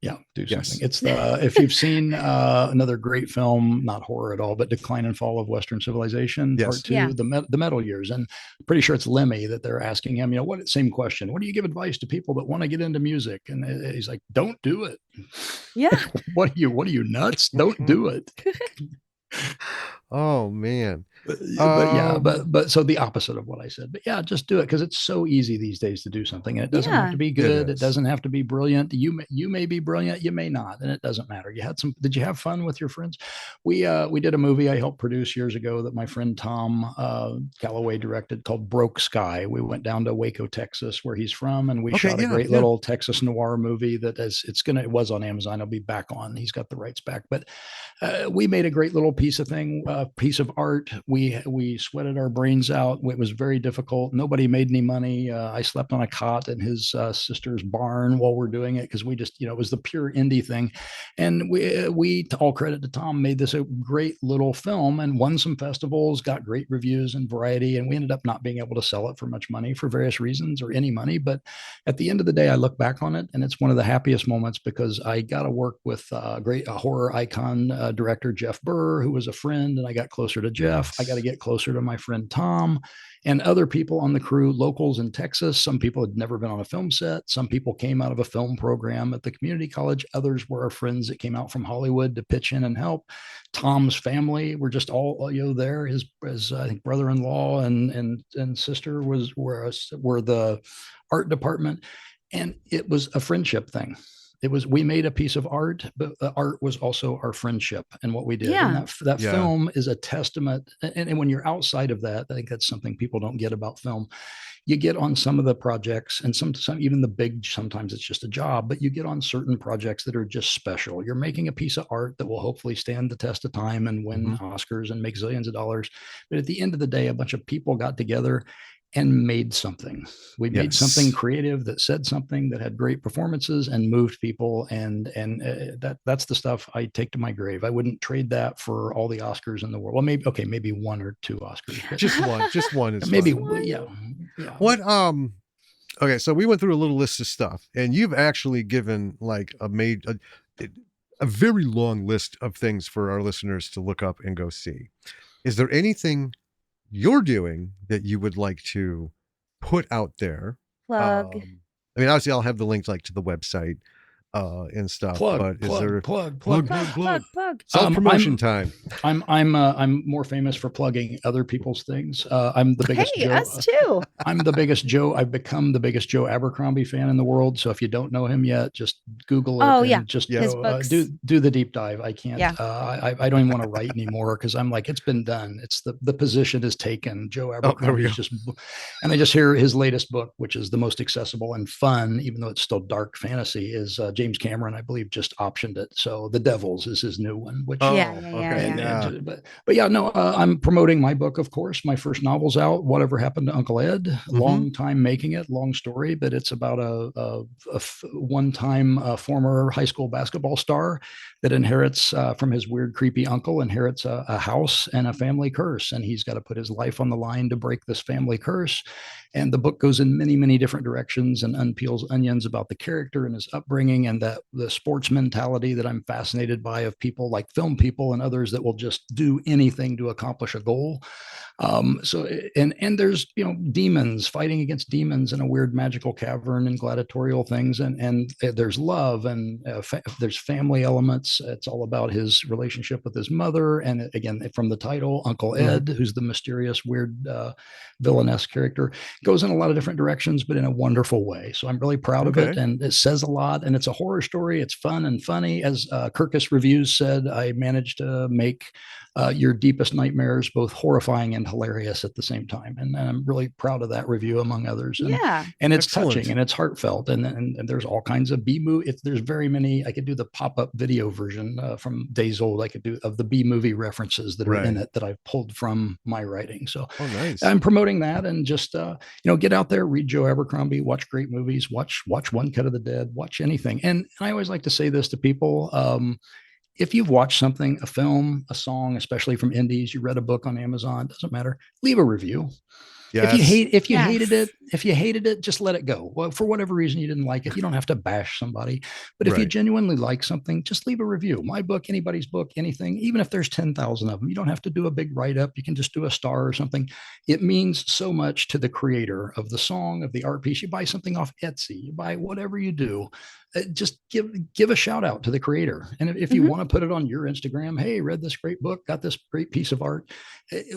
Yeah, do something. It's if you've seen another great film, not horror at all, but Decline and Fall of Western Civilization, Part 2, the Metal Years, and I'm pretty sure it's Lemmy that they're asking him. Same question. What do you give advice to people that want to get into music? And he's like, don't do it. Yeah. What are you nuts? Don't do it. Oh man. But so the opposite of what I said, but yeah, just do it. Cause it's so easy these days to do something and it doesn't have to be good. It doesn't have to be brilliant. You may be brilliant. You may not. And it doesn't matter. Did you have fun with your friends? We did a movie I helped produce years ago that my friend Tom Calloway directed called Broke Sky. We went down to Waco, Texas, where he's from. And we shot a great little Texas noir movie that it was on Amazon. It'll be back on. He's got the rights back, but we made a great little piece of art. We sweated our brains out. It was very difficult. Nobody made any money. I slept on a cot in his sister's barn while we're doing it because we just, it was the pure indie thing. And we all credit to Tom, made this a great little film and won some festivals, got great reviews and variety. And we ended up not being able to sell it for much money for various reasons or any money. But at the end of the day, I look back on it and it's one of the happiest moments because I got to work with a horror icon director, Jeff Burr, who was a friend, and I got closer to Jeff. I got to get closer to my friend Tom and other people on the crew, locals in Texas. Some people had never been on a film set. Some people came out of a film program at the community college. Others were our friends that came out from Hollywood to pitch in and help. Tom's family were just all there. His I think brother-in-law and sister were the art department, and it was a friendship thing. We made a piece of art, but the art was also our friendship and what we did. Yeah. And that film is a testament. And when you're outside of that, I think that's something people don't get about film. You get on some of the projects and some even the big, sometimes it's just a job, but you get on certain projects that are just special. You're making a piece of art that will hopefully stand the test of time and win Oscars and make zillions of dollars. But at the end of the day, a bunch of people got together and made something. We made something creative that said something that had great performances and moved people. And that's the stuff I take to my grave. I wouldn't trade that for all the Oscars in the world. Well, maybe one or two Oscars. Just one is maybe fine. Yeah. What okay, so we went through a little list of stuff and you've actually given like a very long list of things for our listeners to look up and go see. Is there anything you're doing that you would like to put out there? Plug. I mean, obviously I'll have the link to the website and stuff. Plug. Self-promotion time. I'm more famous for plugging other people's things. I'm the biggest. Hey, us too. I'm the biggest Joe. I've become the biggest Joe Abercrombie fan in the world. So if you don't know him yet, just Google it. And just his books. Do the deep dive. I can't. Yeah. I don't even want to write anymore because I'm like, it's been done. It's the position is taken. Joe Abercrombie is just, and I just hear his latest book, which is the most accessible and fun, even though it's still dark fantasy, is James Cameron, I believe, just optioned it. So The Devils is his new one. Which but I'm promoting my book, of course. My first novel's out, Whatever Happened to Uncle Ed. Long time making it, long story, but it's about a one-time former high school basketball star that inherits from his weird, creepy uncle, inherits a house and a family curse, and he's got to put his life on the line to break this family curse. And the book goes in many, many different directions and unpeels onions about the character and his upbringing and the sports mentality that I'm fascinated by, of people like film people and others that will just do anything to accomplish a goal. So and there's demons fighting against demons in a weird magical cavern and gladiatorial things, and there's love and there's family elements. It's all about his relationship with his mother, and again from the title, Uncle Ed, who's the mysterious weird villainous character, goes in a lot of different directions, but in a wonderful way. So I'm really proud of it, and it says a lot. And it's a horror story. It's fun and funny, as Kirkus Reviews said. I managed to make your deepest nightmares both horrifying and hilarious at the same time, and I'm really proud of that review, among others. And it's touching and it's heartfelt, and there's all kinds of B movie. There's very many. I could do the pop-up video version from days old. I could do of the B movie references that are in it that I've pulled from my writing. So nice. I'm promoting that, and just get out there, read Joe Abercrombie, watch great movies, watch One Cut of the Dead, watch anything. And I always like to say this to people. If you've watched something, a film, a song, especially from indies, you read a book on Amazon, doesn't matter, leave a review. Yes. If you hated it, just let it go. Well, for whatever reason you didn't like it, you don't have to bash somebody. But if you genuinely like something, just leave a review. My book, anybody's book, anything, even if there's 10,000 of them, you don't have to do a big write-up. You can just do a star or something. It means so much to the creator of the song, of the art piece. You buy something off Etsy, you buy whatever you do. Just give a shout out to the creator. And if you want to put it on your Instagram, hey, read this great book, got this great piece of art.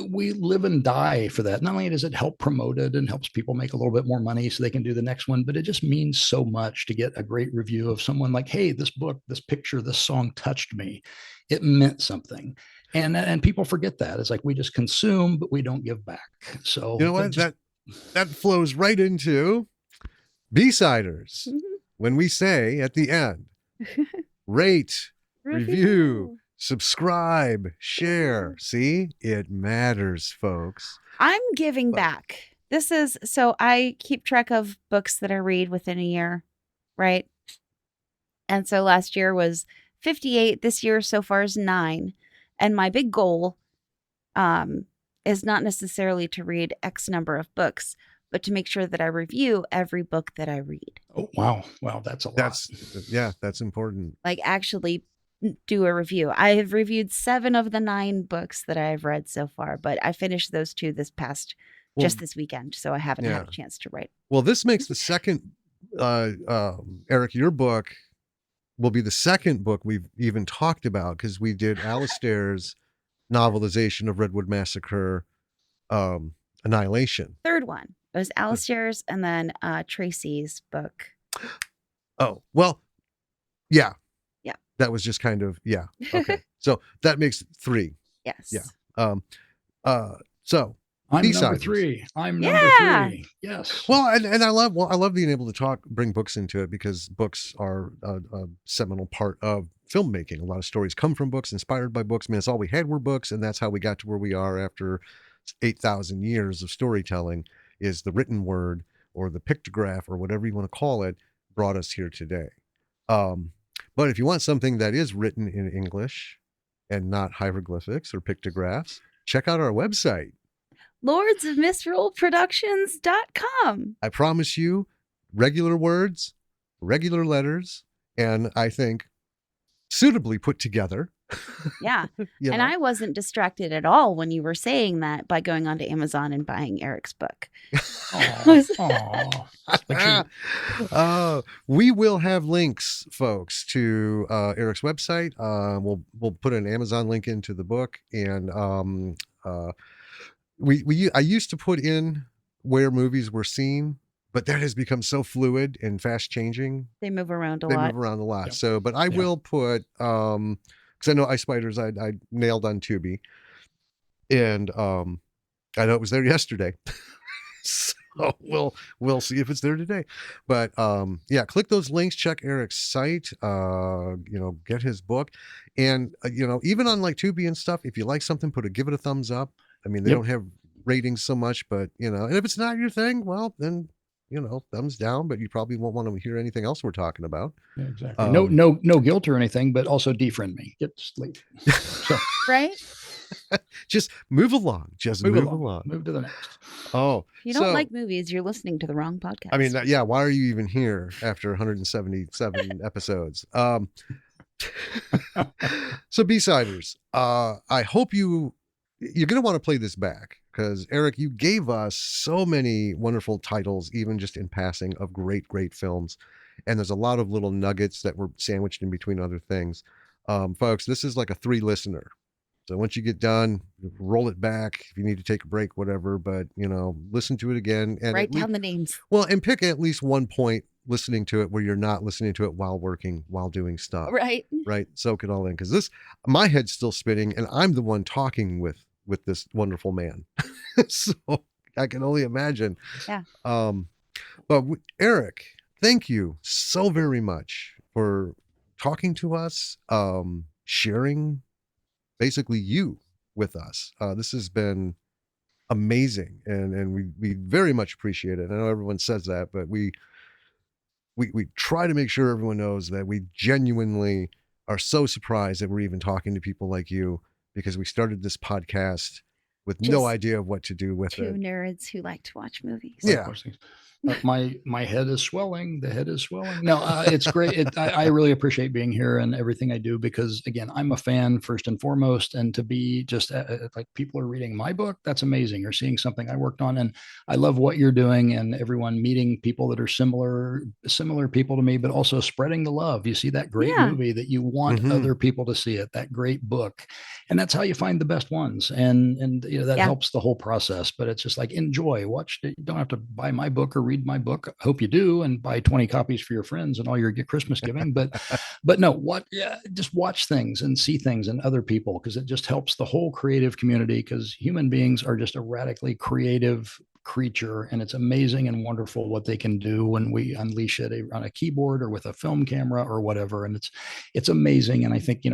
We live and die for that. Not only does it help promote it and helps people make a little bit more money so they can do the next one, but it just means so much to get a great review of someone like, hey, this book, this picture, this song touched me. It meant something. And people forget that. It's like we just consume, but we don't give back. So you know what? That flows right into B-Siders. When we say at the end, rate, review, subscribe, share. See, it matters, folks. I'm giving back. So I keep track of books that I read within a year, right? And so last year was 58. This year so far is 9. And my big goal is not necessarily to read X number of books, but to make sure that I review every book that I read. Oh, wow. Wow, that's a lot. That's important. Like actually do a review. I have reviewed 7 of the 9 books that I've read so far, but I finished those 2 this weekend, so I haven't had a chance to write. Well, this makes the second, Eric, your book will be the second book we've even talked about, because we did Alistair's novelization of Redwood Massacre, Annihilation. Third one. It was Alistair's and then Tracy's book. Oh, well, yeah. Yeah. That was just kind of, okay. So that makes 3. Yes. Yeah. So I'm number 3. I'm number 3. Yes. Well, and I love being able to bring books into it, because books are a seminal part of filmmaking. A lot of stories come from books, inspired by books. I mean, it's all we had were books, and that's how we got to where we are after 8,000 years of storytelling. Is the written word or the pictograph or whatever you want to call it brought us here today. But if you want something that is written in English and not hieroglyphics or pictographs, check out our website. lordsofmisrulproductions.com. I promise you, regular words, regular letters, and I think suitably put together. Yeah. And I wasn't distracted at all when you were saying that by going onto Amazon and buying Eric's book. We will have links, folks, to Eric's website. We'll put an Amazon link into the book, and I used to put in where movies were seen, but that has become so fluid and fast changing. They move around a lot. Yep. So, but I will put because I know Ice Spiders I nailed on Tubi, and I know it was there yesterday. So we'll see if it's there today. But click those links, check Eric's site, get his book, and even on like Tubi and stuff, if you like something, give it a thumbs up. I mean, they don't have ratings so much, but and if it's not your thing, well then thumbs down, but you probably won't want to hear anything else we're talking about. Yeah, exactly. No guilt or anything, but also defriend me. Get sleep. So. Right? Just move along. Move along. Move to the next. Oh, if you don't like movies, you're listening to the wrong podcast. I mean, why are you even here after 177 episodes? So B-Siders, I hope you're going to want to play this back, because Eric, you gave us so many wonderful titles, even just in passing, of great, great films. And there's a lot of little nuggets that were sandwiched in between other things. Folks, this is like a 3-listener. So once you get done, roll it back if you need to take a break, whatever. But, listen to it again. And write down the names. Well, and pick at least one point listening to it where you're not listening to it while working, while doing stuff. Right. Soak it all in. Because my head's still spinning and I'm the one talking with this wonderful man. So I can only imagine. Yeah. But Eric, thank you so very much for talking to us, sharing basically you with us. This has been amazing, and we very much appreciate it. I know everyone says that, but we try to make sure everyone knows that we genuinely are so surprised that we're even talking to people like you, because we started this podcast with no idea of what to do with it. Two nerds who like to watch movies. Yeah. My head is swelling. The head is swelling. No, it's great. I really appreciate being here and everything I do, because again, I'm a fan first and foremost, and to be just like people are reading my book, that's amazing, or seeing something I worked on. And I love what you're doing, and everyone meeting people that are similar people to me, but also spreading the love. You see that great movie that you want other people to see it, that great book. And that's how you find the best ones. And that helps the whole process. But it's just like, enjoy, watch it. You don't have to buy my book or read my book. I hope you do, and buy 20 copies for your friends and all your Christmas giving. But no, just watch things and see things in other people, because it just helps the whole creative community, because human beings are just a radically creative creature, and it's amazing and wonderful what they can do when we unleash it on a keyboard or with a film camera or whatever. And it's amazing. And I think,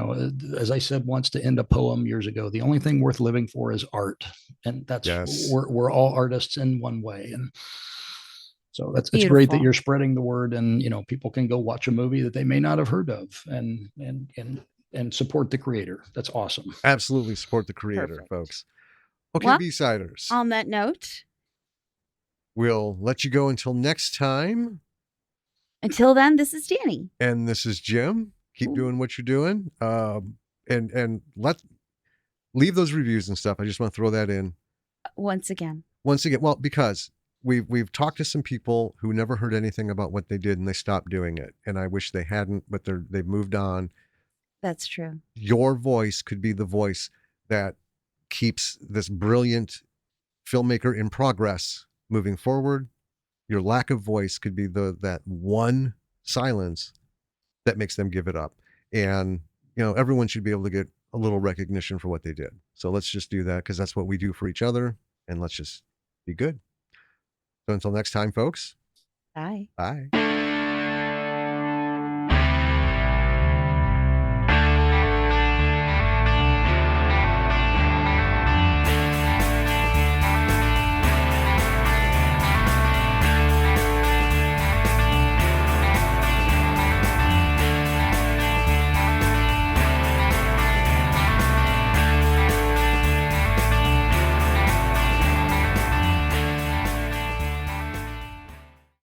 as I said once to end a poem years ago, the only thing worth living for is art. And that's we're all artists in one way. And so it's great that you're spreading the word, and people can go watch a movie that they may not have heard of, and support the creator. That's awesome. Absolutely support the creator, folks. Okay, well, B-siders. On that note, we'll let you go until next time. Until then, this is Danny. And this is Jim. Keep doing what you're doing. And leave those reviews and stuff. I just want to throw that in. Once again. Well, because we've talked to some people who never heard anything about what they did, and they stopped doing it. And I wish they hadn't, but they've moved on. That's true. Your voice could be the voice that keeps this brilliant filmmaker in progress moving forward. Your lack of voice could be that one silence that makes them give it up. And everyone should be able to get a little recognition for what they did. So let's just do that, because that's what we do for each other, and let's just be good. So until next time, folks. Bye. Bye.